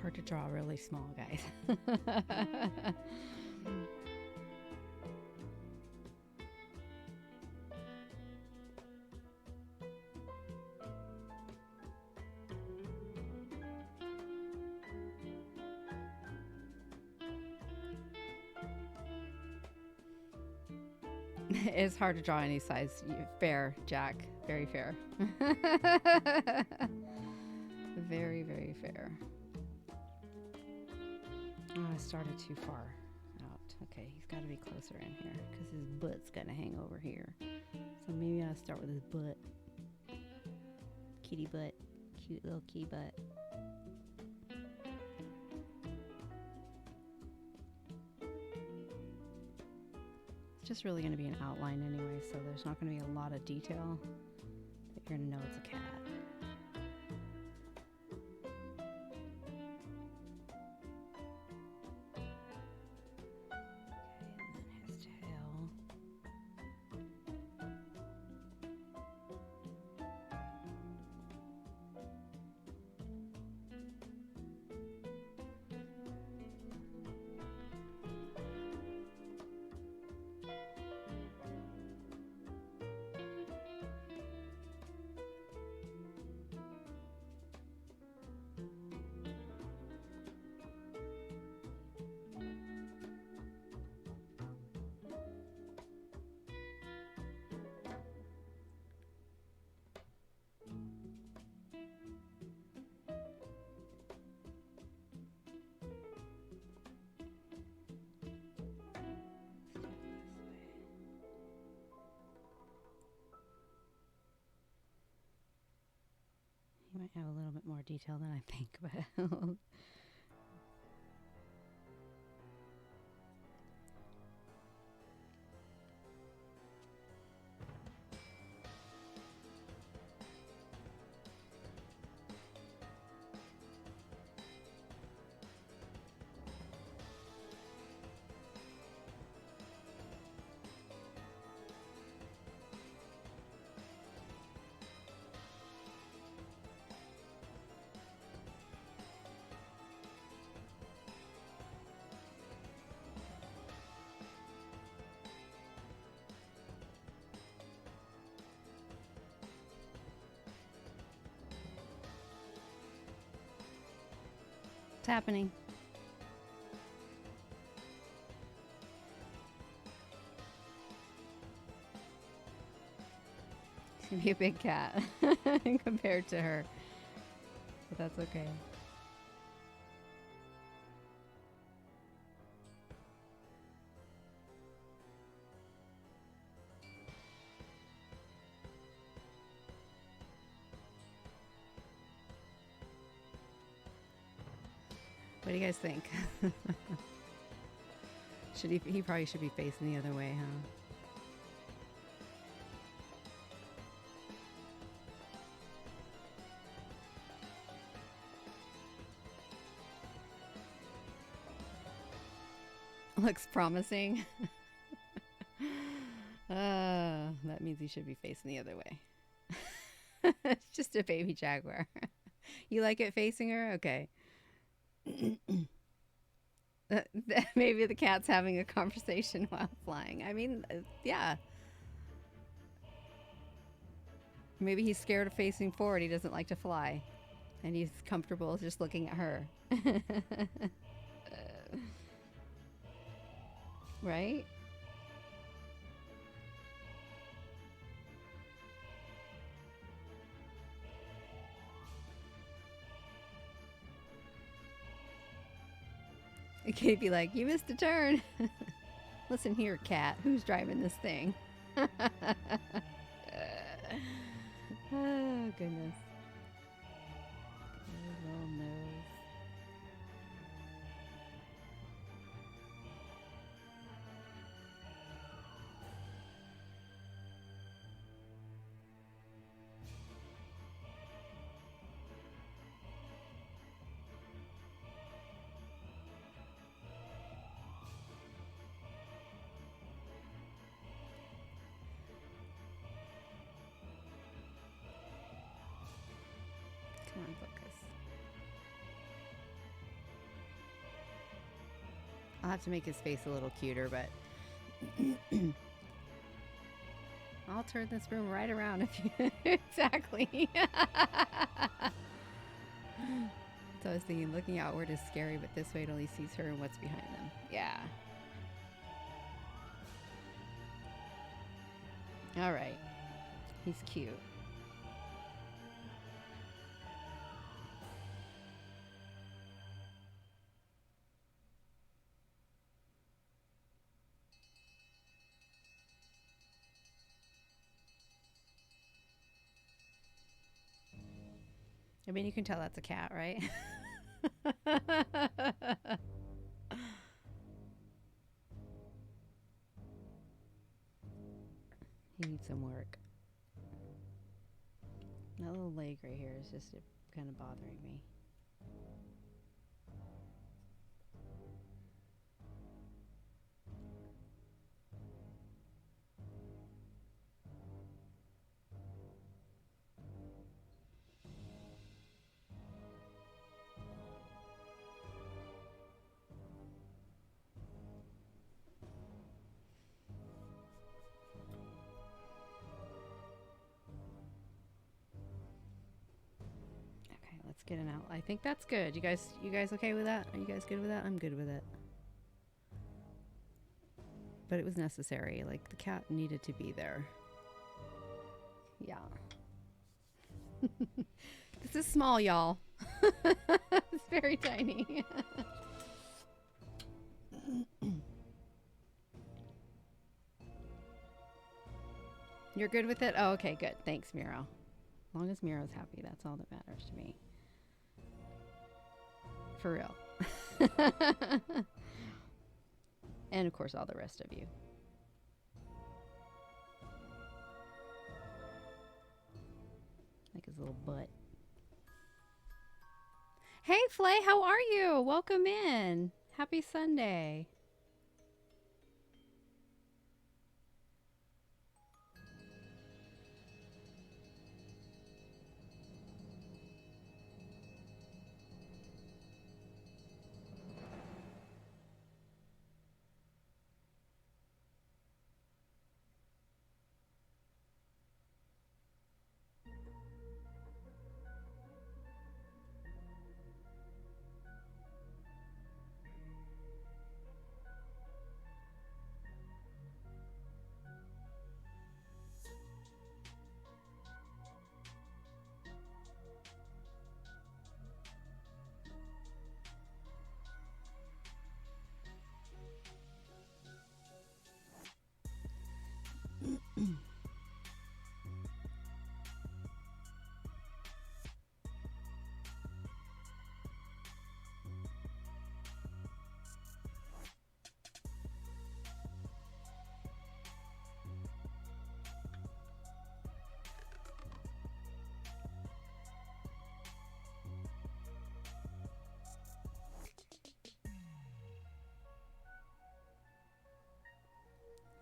hard to draw really small, guys. It's hard to draw any size. Fair, Jack. Very fair. Very, very fair. Oh, I started too far out. Okay, he's got to be closer in here because his butt's going to hang over here. So maybe I'll start with his butt. Kitty butt. Cute little kitty butt. It's just really going to be an outline anyway, so there's not going to be a lot of detail. But you're going to know it's a cat. He might have a little bit more detail than I think, but it's happening. He's gonna be a big cat compared to her, but that's okay. What do you guys think? Should he probably should be facing the other way, huh? Looks promising. That means he should be facing the other way. It's just a baby jaguar. You like it facing her? Okay. Maybe the cat's having a conversation while flying. I mean, yeah. Maybe he's scared of facing forward. He doesn't like to fly. And he's comfortable just looking at her. Right? It could be like, you missed a turn. Listen here, cat. Who's driving this thing? Oh, goodness. Little nose. I'll have to make his face a little cuter, but I'll turn this room right around if you exactly. So I was thinking looking outward is scary, but this way it only sees her and what's behind them. Yeah. All right. He's cute. I mean, you can tell that's a cat, right? He needs some work. That little leg right here is just kind of bothering me. Okay, let's get an out. I think that's good. You guys okay with that? Are you guys good with that? I'm good with it. But it was necessary. Like, the cat needed to be there. Yeah. This is small, y'all. It's very tiny. You're good with it? Oh, okay, good. Thanks, Miro. As long as Miro's happy, that's all that matters to me. For real. And, of course, all the rest of you. Like his little butt. Hey, Flay, how are you? Welcome in. Happy Sunday.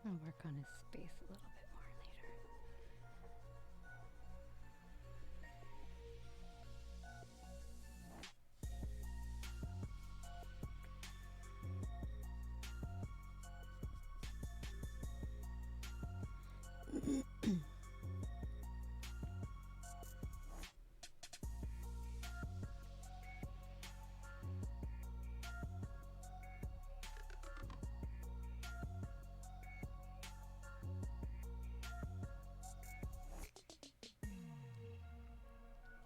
I'll work on his space a little bit more later.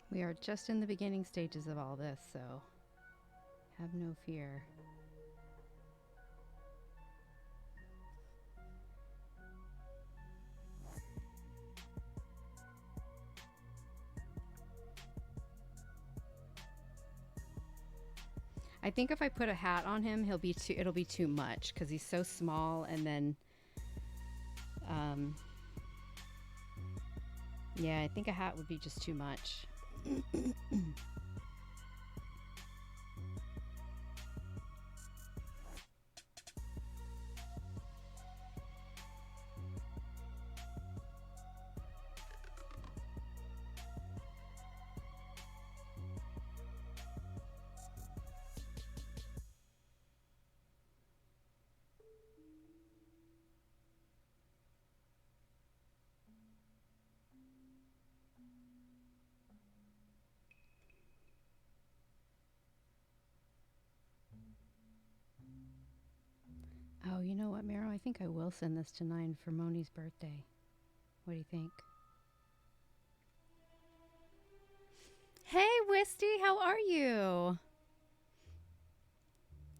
We are just in the beginning stages of all this, so have no fear. I think if I put a hat on him, it'll be too much because he's so small, and then yeah, I think a hat would be just too much. what, Mero? I think I will send this to 9 for Moni's birthday. What do you think? Hey, Wisty, how are you?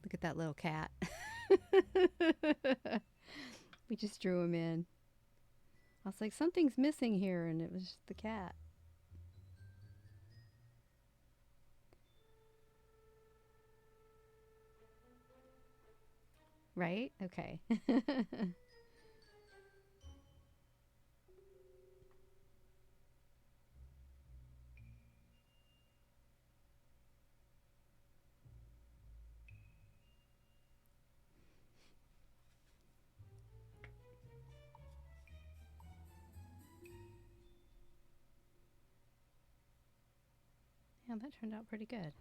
Look at that little cat. We just drew him in. I was like, something's missing here, and it was just the cat. Right? Okay. Yeah, that turned out pretty good.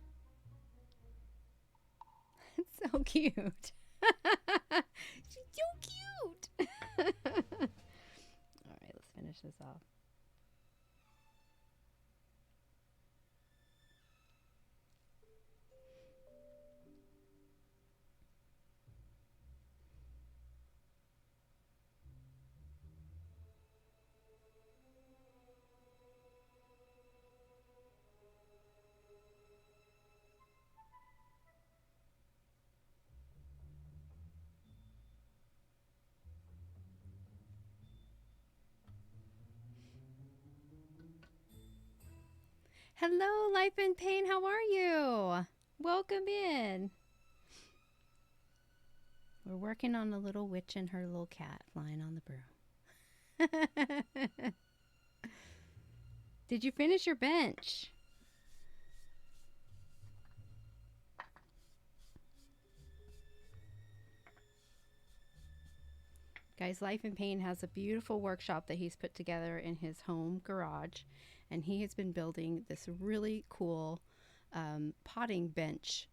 It's so cute. She's so cute. All right, let's finish this off. Hello, Life in Pain. How are you? Welcome in. We're working on a little witch and her little cat flying on the broom. Did you finish your bench? Guys, Life in Pain has a beautiful workshop that he's put together in his home garage, and he has been building this really cool potting bench.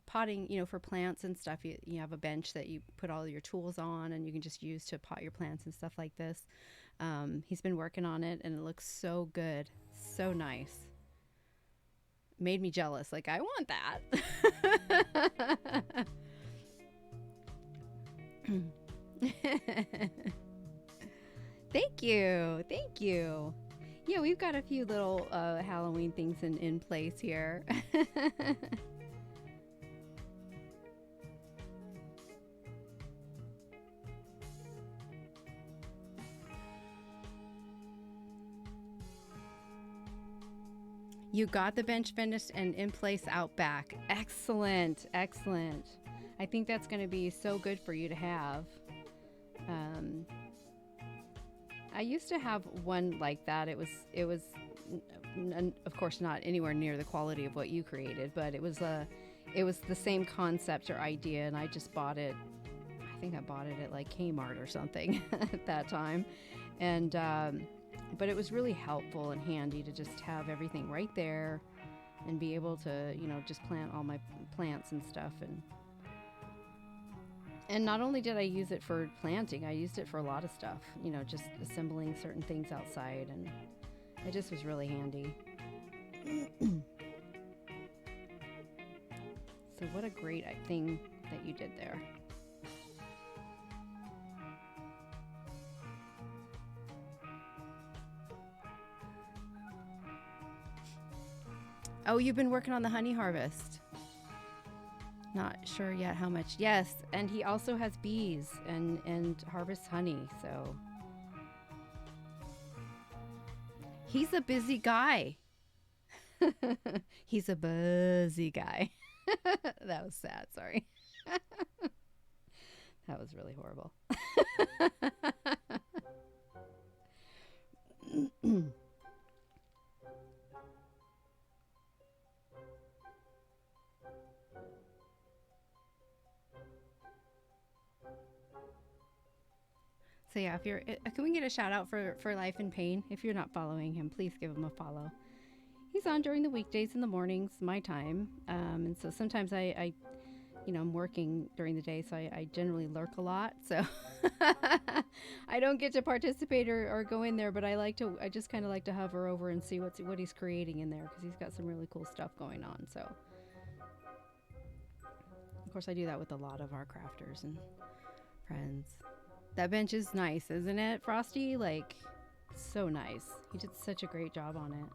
Potting, for plants and stuff. You have a bench that you put all your tools on, and you can just use to pot your plants and stuff like this. He's been working on it, and it looks so good, so nice. Made me jealous. Like, I want that. Thank you. Thank you. Yeah, we've got a few little Halloween things in place here. You got the bench finished and in place out back. Excellent. Excellent. I think that's going to be so good for you to have. I used to have one like that. It was of course not anywhere near the quality of what you created, but it was the same concept or idea, and I just bought it. I think I bought it at like Kmart or something at that time, and but it was really helpful and handy to just have everything right there and be able to just plant all my plants and stuff. And not only did I use it for planting, I used it for a lot of stuff, just assembling certain things outside, and it just was really handy. So what a great thing that you did there. Oh, you've been working on the honey harvest. Not sure yet how much. Yes, and he also has bees and harvests honey, so he's a busy guy. He's a buzzy guy. That was sad, sorry. That was really horrible. So yeah, if you're, can we get a shout out for Life in Pain? If you're not following him, please give him a follow. He's on during the weekdays in the mornings, my time, and so sometimes I I'm working during the day, so I generally lurk a lot. So I don't get to participate or go in there, but I just kind of like to hover over and see what he's creating in there, because he's got some really cool stuff going on. So of course I do that with a lot of our crafters, and Friends. That bench is nice, isn't it, Frosty? Like, so nice. He did such a great job on it.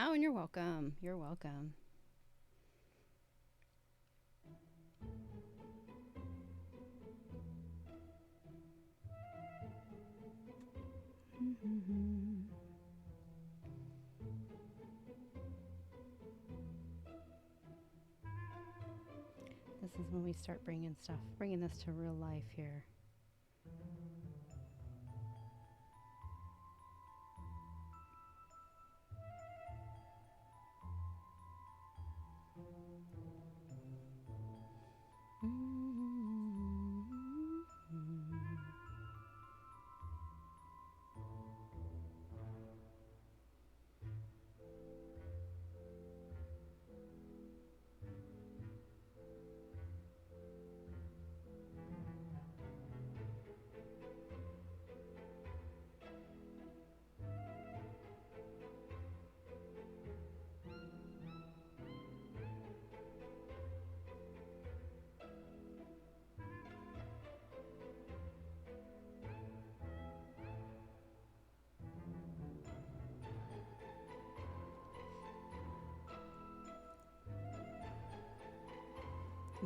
Oh, and you're welcome. You're welcome. This is when we start bringing this to real life here.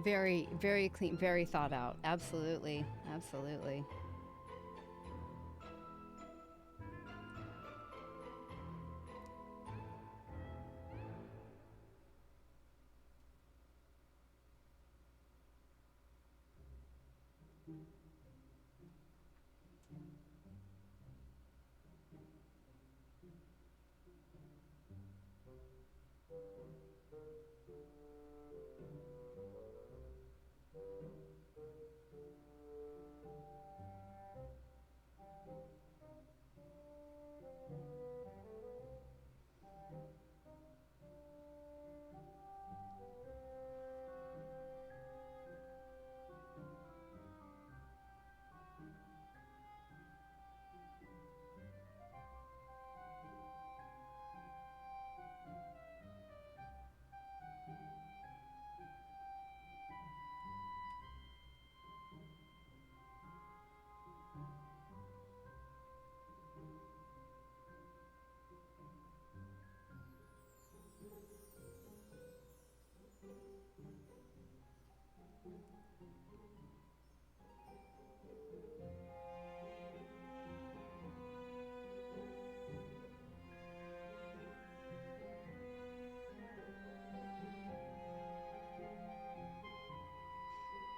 Very, very clean, very thought out. Absolutely. Absolutely.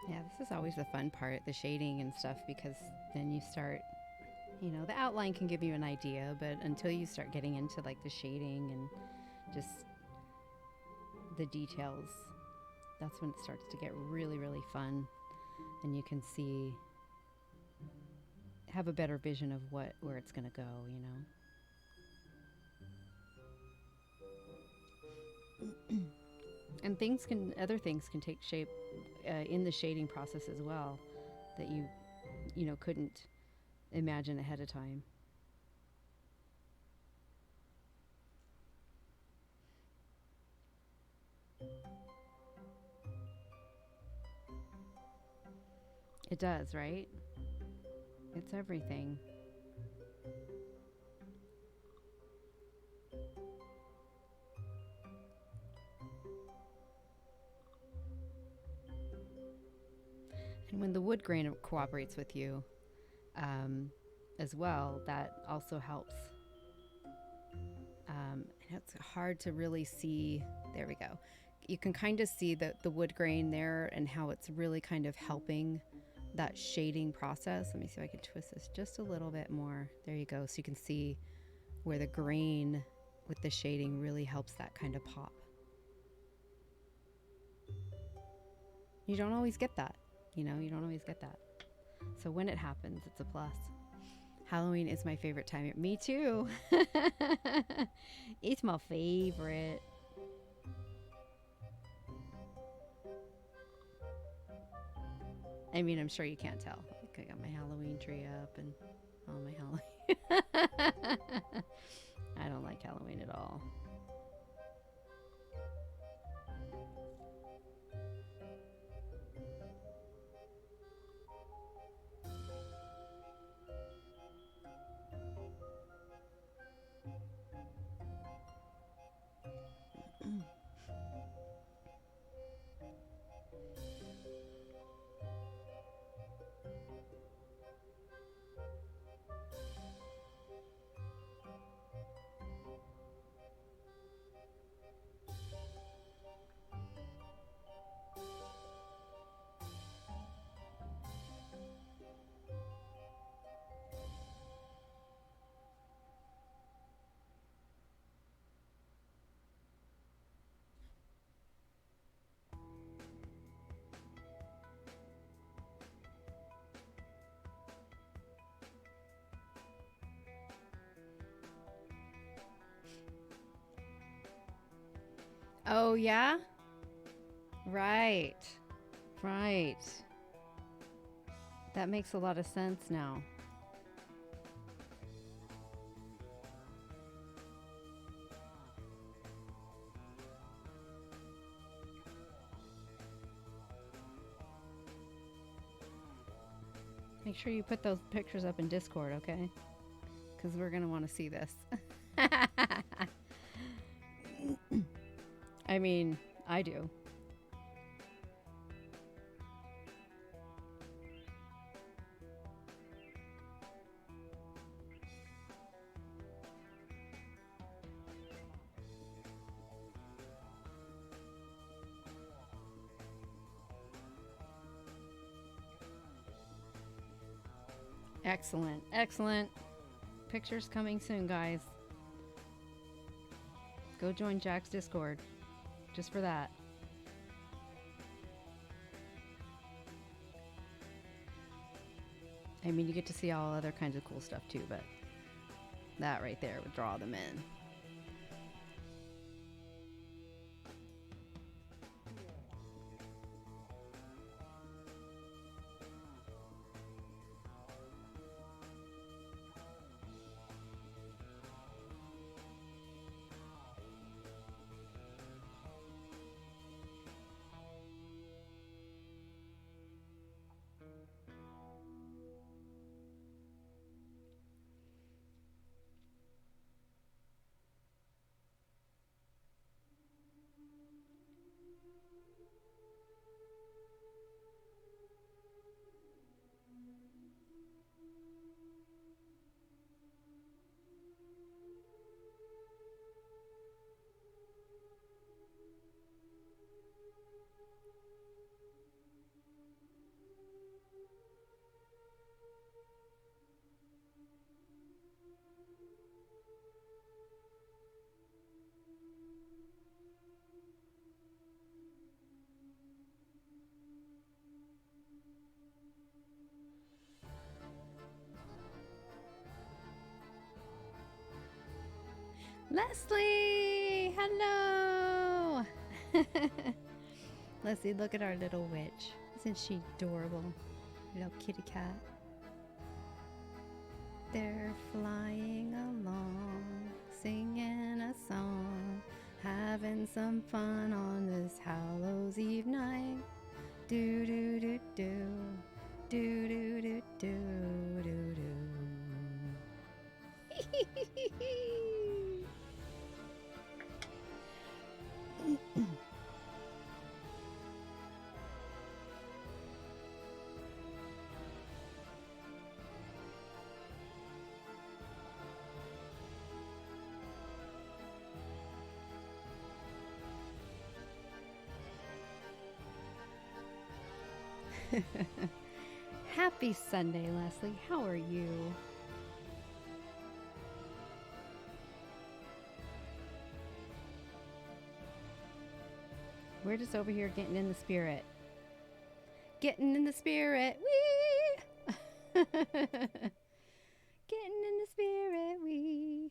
Yeah, this is always the fun part, the shading and stuff, because then you start, the outline can give you an idea, but until you start getting into like the shading and just the details, that's when it starts to get really, really fun. And you can have a better vision of where it's going to go. And other things can take shape in the shading process as well that you couldn't imagine ahead of time. It does, right? It's everything. And when the wood grain cooperates with you um, as well, that also helps. And it's hard to really see. There we go. You can kind of see the wood grain there and how it's really kind of helping that shading process. Let me see if I can twist this just a little bit more. There you go. So you can see where the grain with the shading really helps that kind of pop. You don't always get that. You don't always get that. So when it happens, it's a plus. Halloween is my favorite time. Me too. It's my favorite. I mean, I'm sure you can't tell. I got my Halloween tree up and all my Halloween. I don't like Halloween at all. Oh, yeah? Right. Right. That makes a lot of sense now. Make sure you put those pictures up in Discord, okay? Because we're going to want to see this. I mean, I do. Excellent. Excellent. Pictures coming soon, guys. Go join Jack's Discord. Just for that. I mean, you get to see all other kinds of cool stuff too, but that right there would draw them in. Leslie! Hello! Leslie, look at our little witch. Isn't she adorable? Little kitty cat. They're flying along, singing a song, having some fun on this Hallows Eve night. Do do do do, do do do do do do. Happy Sunday, Leslie. How are you? We're just over here getting in the spirit. Getting in the spirit. Wee! Getting in the spirit. Wee!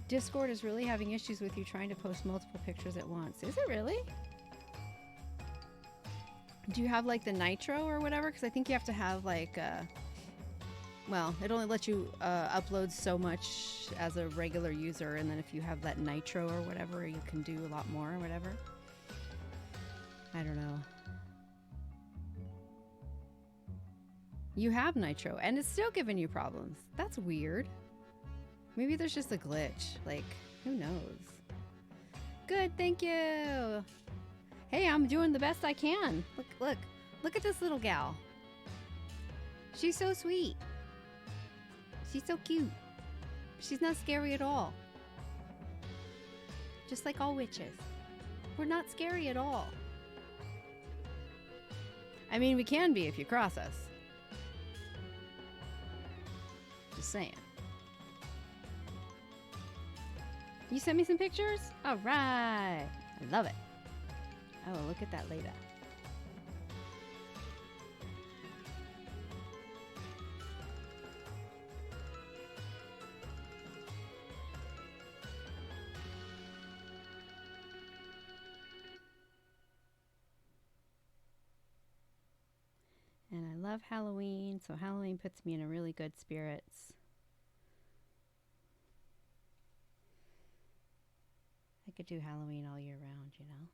Discord is really having issues with you trying to post multiple pictures at once. Is it really? Do you have like the nitro or whatever? Because I think you have to have like well, it only lets you upload so much as a regular user, and then if you have that nitro or whatever, you can do a lot more or whatever. I don't know. You have nitro, and it's still giving you problems. That's weird. Maybe there's just a glitch. Like, who knows? Good, thank you. Hey, I'm doing the best I can. Look at this little gal. She's so sweet. She's so cute. She's not scary at all. Just like all witches. We're not scary at all. I mean, we can be if you cross us. Just saying. You sent me some pictures? All right. I love it. I will look at that later. And I love Halloween, so Halloween puts me in a really good spirits. I could do Halloween all year round, you know?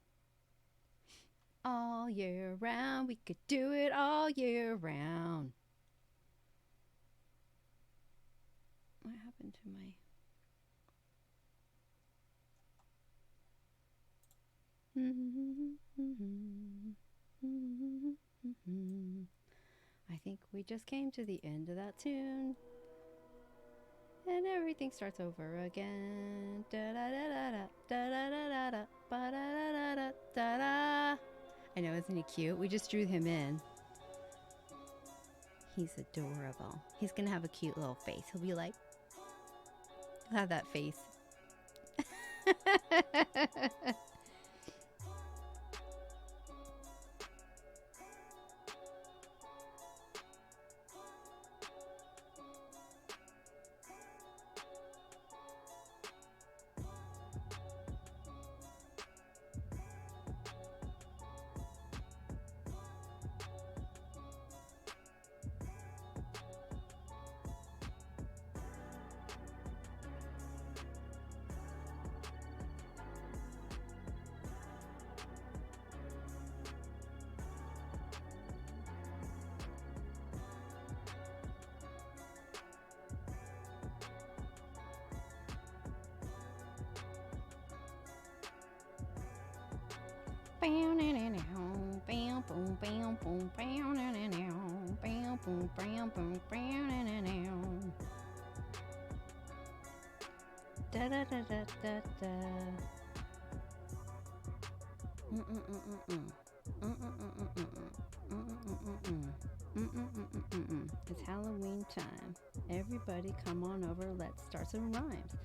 All year round, we could do it all year round. What happened to my... I think we just came to the end of that tune. And everything starts over again. Da da da da da da da da da ba da da da da da. I know, isn't he cute? We just drew him in. He's adorable. He's gonna have a cute little face. He'll be like, he'll have that face. Da da da da da da. It's Halloween time. Everybody come on over, let's start some rhymes.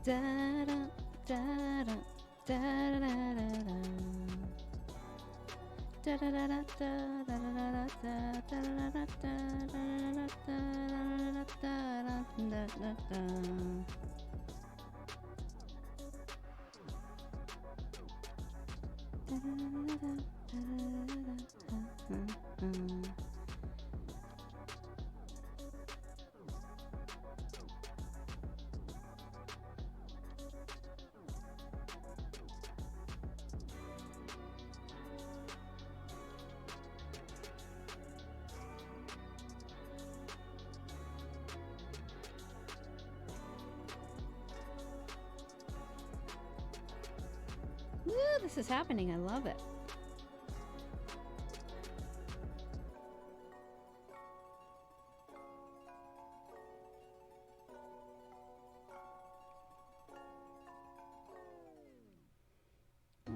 Da da da da da da da. Da da da da da da da da da da. Woo, this is happening. I love it.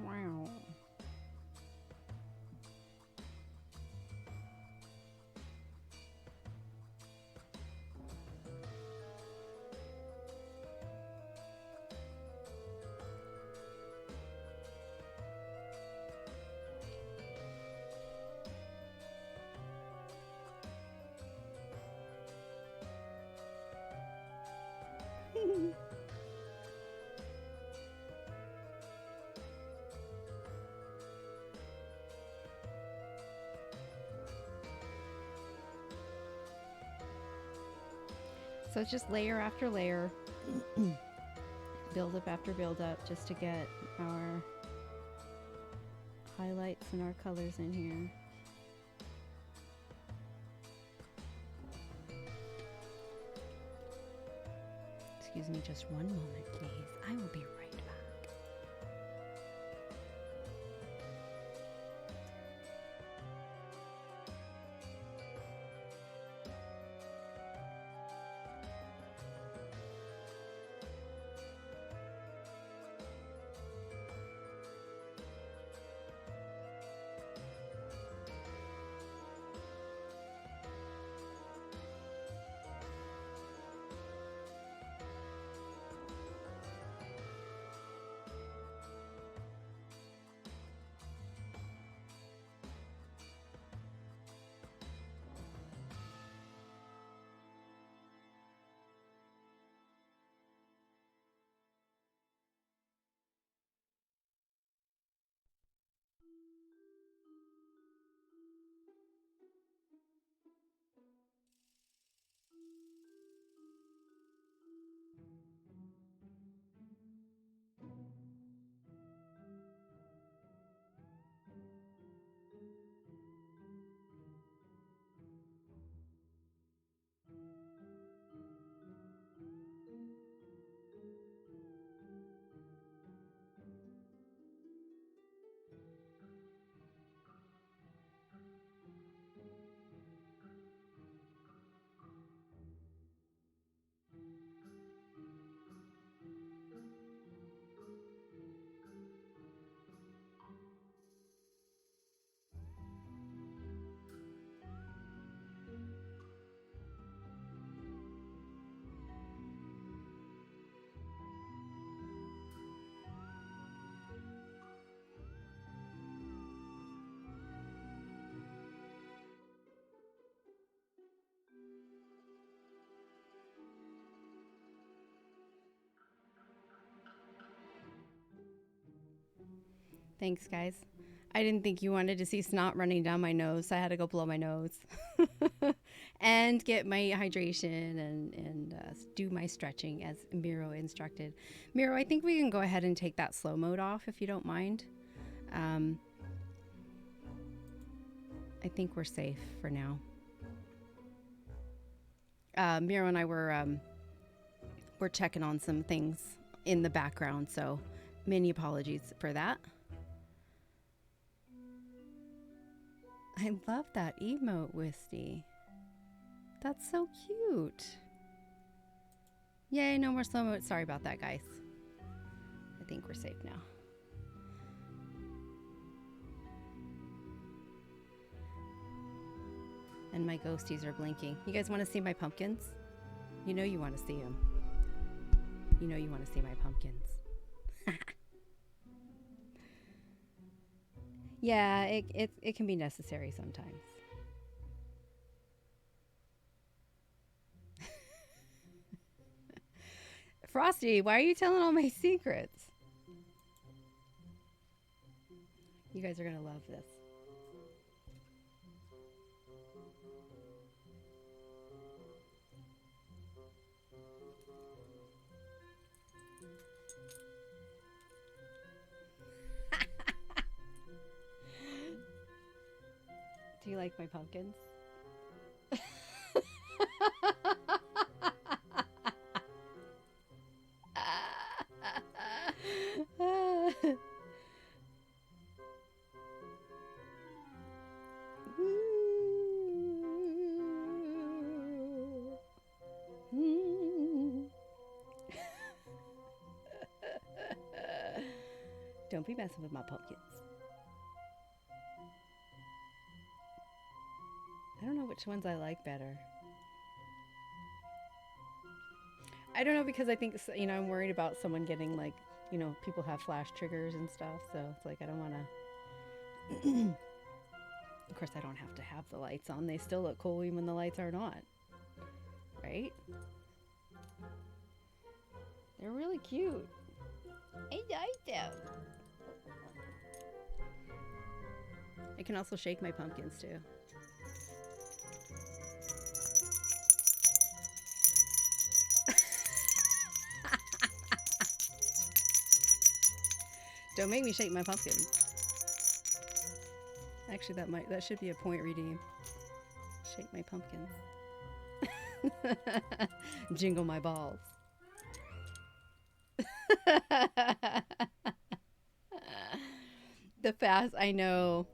Wow. So it's just layer after layer, build up after build up, just to get our highlights and our colors in here. Excuse me just one moment, please. I will be right back. Thanks, guys. I didn't think you wanted to see snot running down my nose. I had to go blow my nose and get my hydration and do my stretching as Miro instructed. Miro, I think we can go ahead and take that slow mode off if you don't mind. I think we're safe for now. Miro and I we're checking on some things in the background, so many apologies for that. I love that emote, Wisty. That's so cute. Yay, no more slow mo. Sorry about that, guys. I think we're safe now. And my ghosties are blinking. You guys want to see my pumpkins? You know you want to see them. You know you want to see my pumpkins. Yeah, it can be necessary sometimes. Frosty, why are you telling all my secrets? You guys are going to love this. Do you like my pumpkins? Don't be messing with my pumpkins. I don't know which ones I like better. I don't know, because I think, you know, I'm worried about someone getting, like, you know, people have flash triggers and stuff, so it's like I don't want to. Of course, I don't have to have the lights on. They still look cool even when the lights aren't on. Right? They're really cute. I like them. I can also shake my pumpkins too. Don't make me shake my pumpkins. Actually, that should be a point redeem. Shake my pumpkins. Jingle my balls. The fast, I know.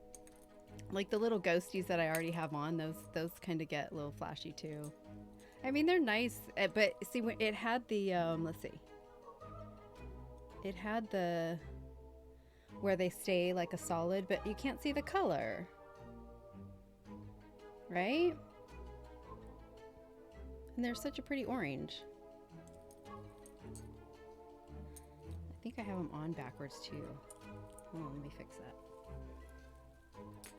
Like the little ghosties that I already have on, those kind of get a little flashy too. I mean, they're nice, but see, when it had the let's see. It had the where they stay like a solid, but you can't see the color. Right? And they're such a pretty orange. I think I have them on backwards too. Hold on, let me fix that.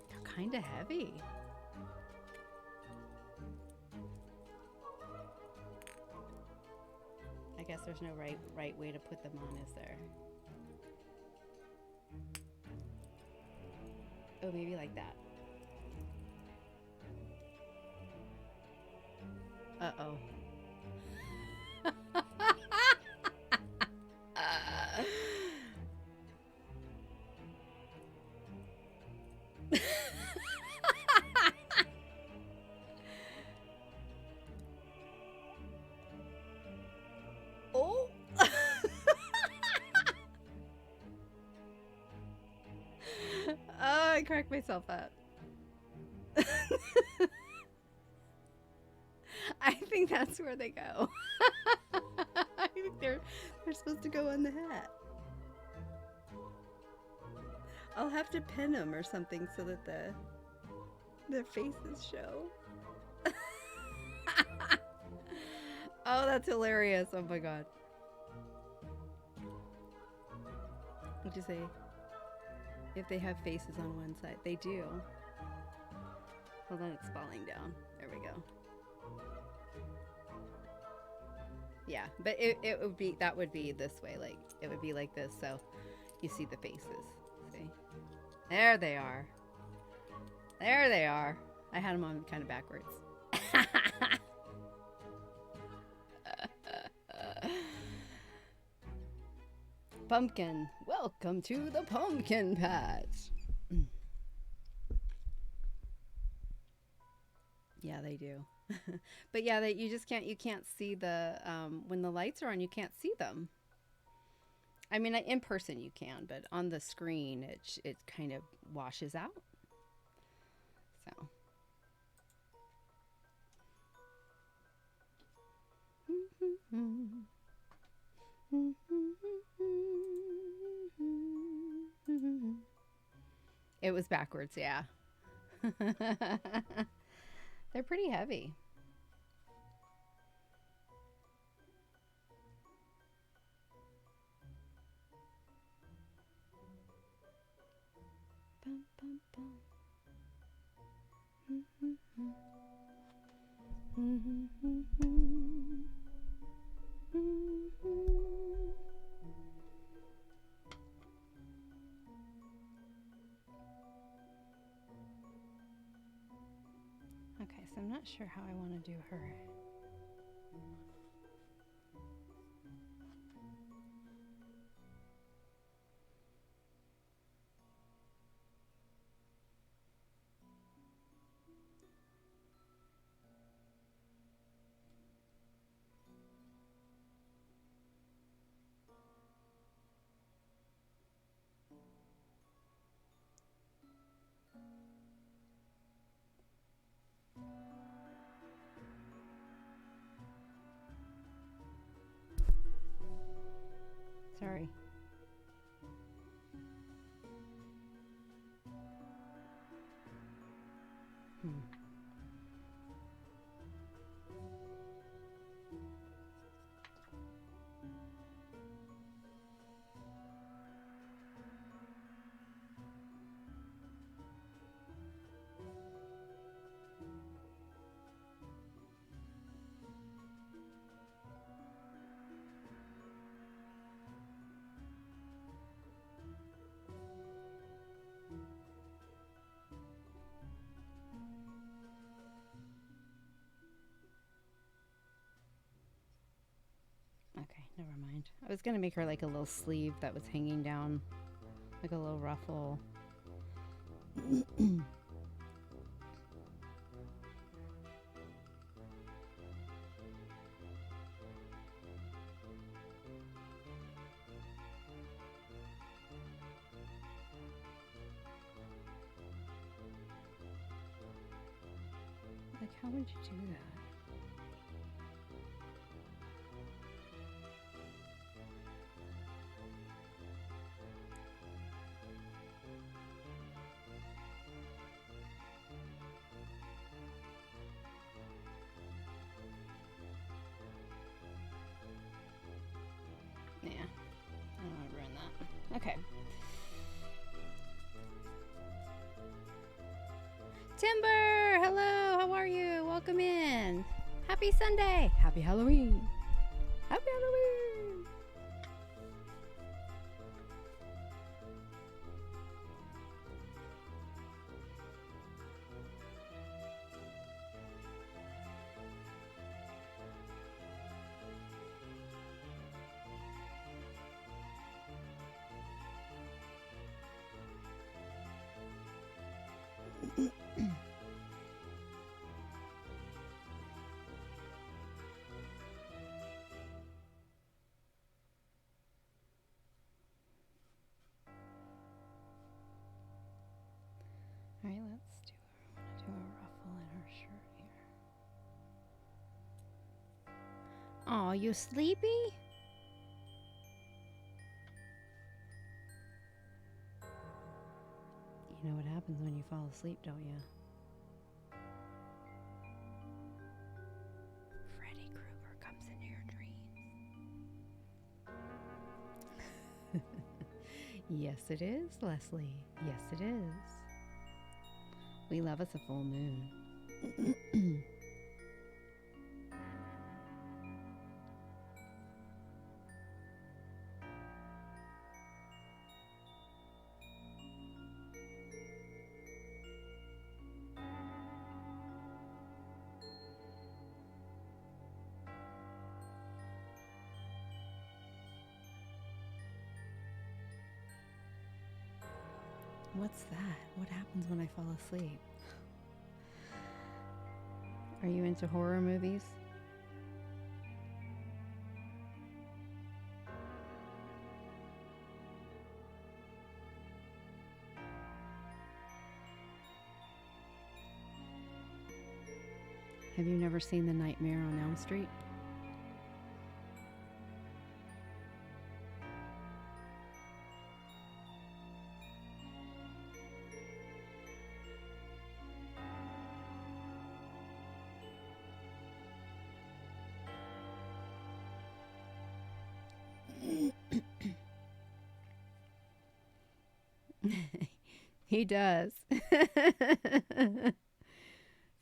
They're kind of heavy. I guess there's no right way to put them on, is there? Oh, maybe like that. Uh-oh. Oh. Oh, I cracked myself up. I think that's where they go. I think they're supposed to go on the hat. I'll have to pin them or something so that their faces show. Oh, that's hilarious. Oh my god. What'd you say? If they have faces on one side. They do. Hold on, it's falling down. There we go. Yeah, but it would be, that would be this way, like it would be like this, so you see the faces. See? There they are. There they are. I had them on kind of backwards. Pumpkin, welcome to the pumpkin patch. Yeah, they do. But yeah, you just can't see the when the lights are on, you can't see them. I mean, in person you can, but on the screen it kind of washes out. So it was backwards, yeah. They're pretty heavy. Okay, so I'm not sure how I want to do her. Sorry. Okay, never mind. I was gonna make her like a little sleeve that was hanging down, like a little ruffle. Like, how would you do that? Yeah, I don't want to ruin that. Okay. Timber, hello, how are you? Welcome in. Happy Sunday. Happy Halloween. Happy Halloween. All right, let's do a ruffle in her shirt here. Oh, you sleepy? You know what happens when you fall asleep, don't you? Freddy Krueger comes into your dreams. Yes, it is, Leslie. Yes, it is. We love us a full moon. What's that? What happens when I fall asleep? Are you into horror movies? Have you never seen The Nightmare on Elm Street? He does.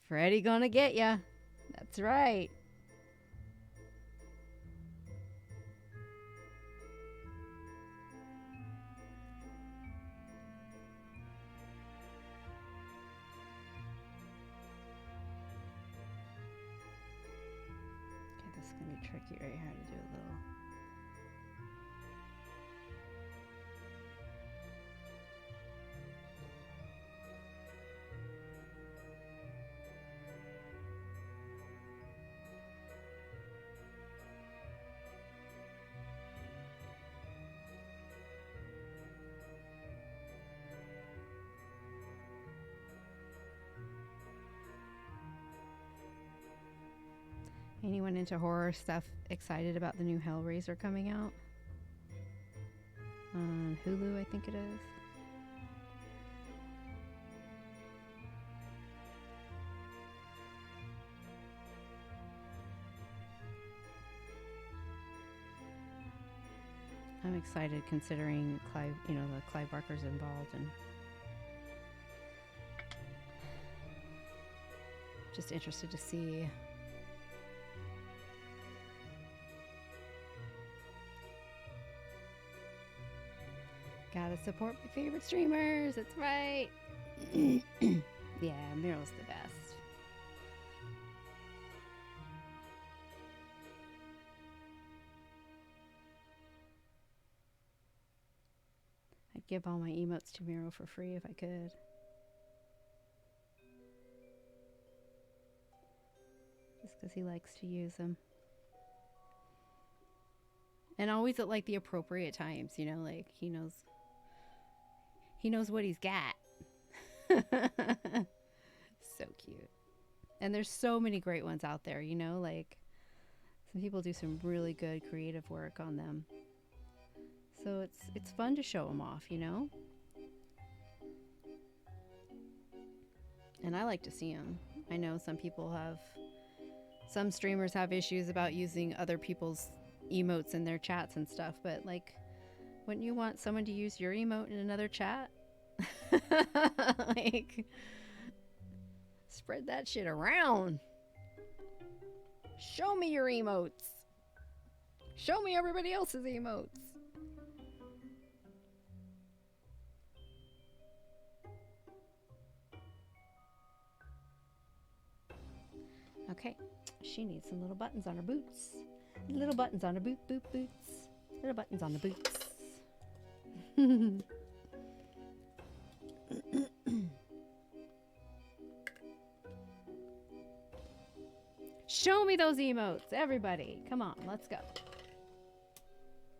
Freddy gonna get ya. That's That's right. Okay, this is gonna be tricky right here to do a little. Anyone into horror stuff excited about the new Hellraiser coming out? On Hulu, I think it is. I'm excited considering Clive, the Clive Barker's involved, and just interested to see. Gotta support my favorite streamers. That's right. Yeah, Miro's the best. I'd give all my emotes to Miro for free if I could. Just because he likes to use them. And always at like the appropriate times, like he knows what he's got. So cute. And there's so many great ones out there, like some people do some really good creative work on them. So it's fun to show them off, And I like to see them. I know some streamers have issues about using other people's emotes in their chats and stuff, but like, wouldn't you want someone to use your emote in another chat? Like, spread that shit around. Show me your emotes. Show me everybody else's emotes. Okay, she needs some little buttons on her boots. Little buttons on her boots. Little buttons on the boots. Show me those emotes, everybody. Come on, let's go.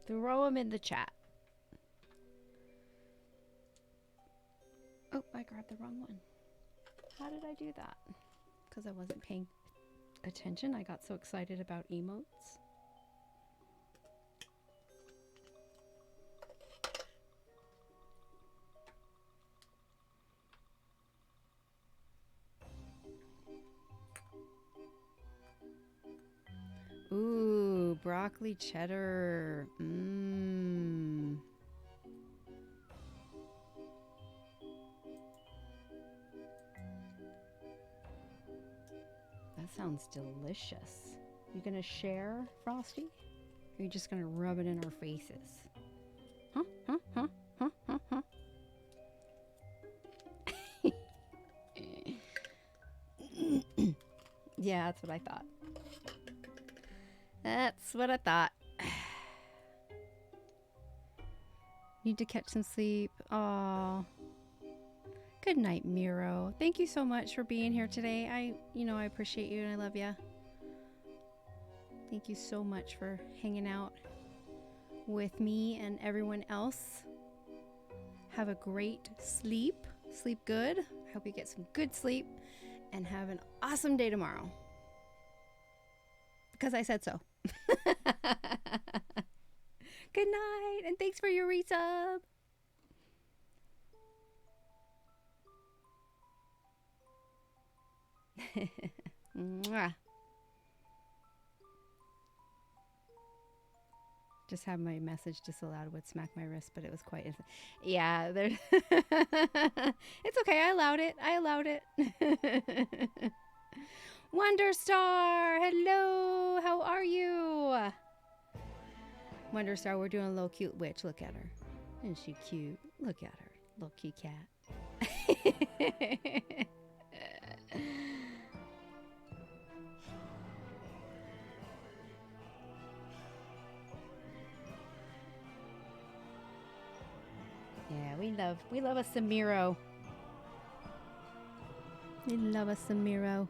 Throw them in the chat. Oh, I grabbed the wrong one. How did I do that? Because I wasn't paying attention. I got so excited about emotes. Ooh, broccoli cheddar. Mmm. That sounds delicious. You gonna share, Frosty? Or are you just gonna rub it in our faces? Huh? Huh? Huh? Huh? Huh? Huh? Yeah, that's what I thought. That's what I thought. Need to catch some sleep. Aw. Good night, Miro. Thank you so much for being here today. I appreciate you and I love you. Thank you so much for hanging out with me and everyone else. Have a great sleep. Sleep good. I hope you get some good sleep and have an awesome day tomorrow. Because I said so. Good night, and thanks for your resub. Mwah. Just had my message disallowed would smack my wrist, but it was quite yeah, there. It's okay. I allowed it. Wonder Star, hello. How are you? Wonder Star, we're doing a little cute witch. Look at her. Isn't she cute? Look at her. Little cute cat. Yeah, we love a Samiro. We love a Samiro.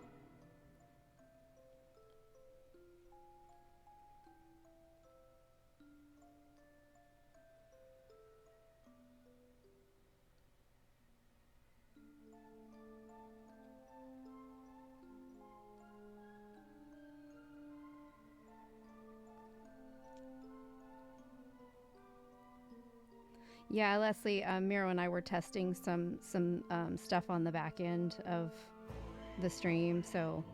Yeah, Leslie, Miro and I were testing some stuff on the back end of the stream, so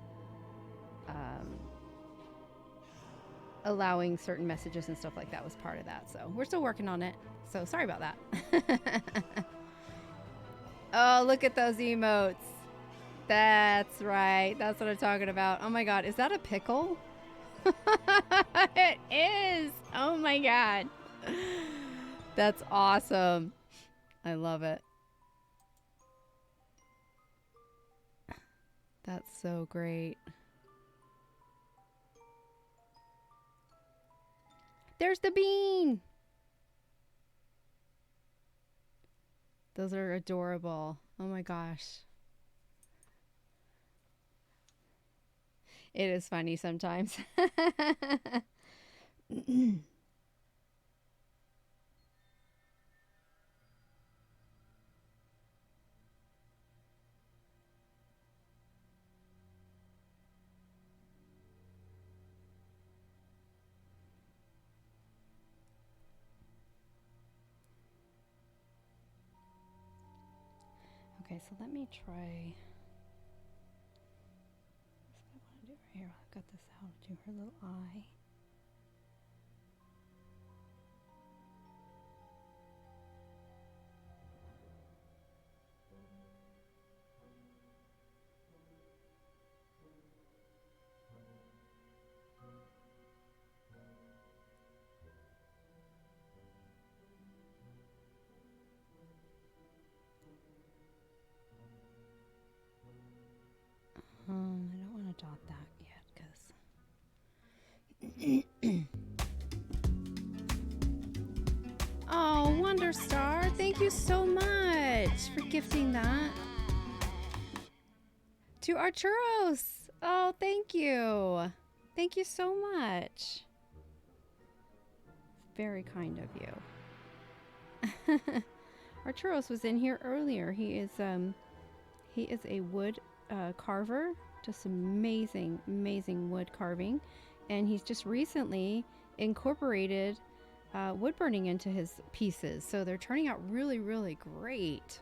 allowing certain messages and stuff like that was part of that. So we're still working on it. So sorry about that. Oh, look at those emotes. That's right. That's what I'm talking about. Oh my God, is that a pickle? It is. Oh my God. That's awesome. I love it. That's so great. There's the bean. Those are adorable. Oh my gosh. It is funny sometimes. Okay, so let me try. That's what I want to do right here. I've got this how to do her little eye. I don't want to dot that yet, because. Oh, Wonder Star, thank you so much for gifting that to our churros. Oh, thank you. Thank you so much. Very kind of you. Arturos was in here earlier. He is a wood carver, just amazing wood carving, and he's just recently incorporated wood burning into his pieces, so they're turning out really great.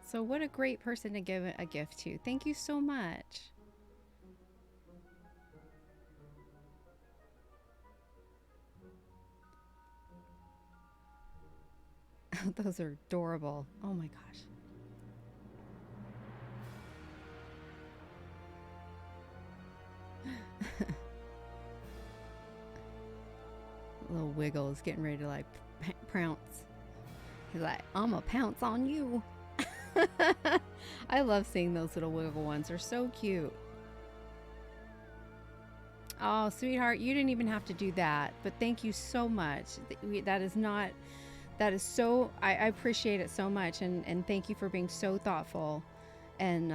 So what a great person to give a gift to. Thank you so much. Those are adorable. Oh my gosh. Little Wiggle is getting ready to like pounce. He's like, I'm gonna pounce on you. I love seeing those little Wiggle ones. They're so cute. Oh, sweetheart, you didn't even have to do that, but thank you so much. That is so, I appreciate it so much, and thank you for being so thoughtful and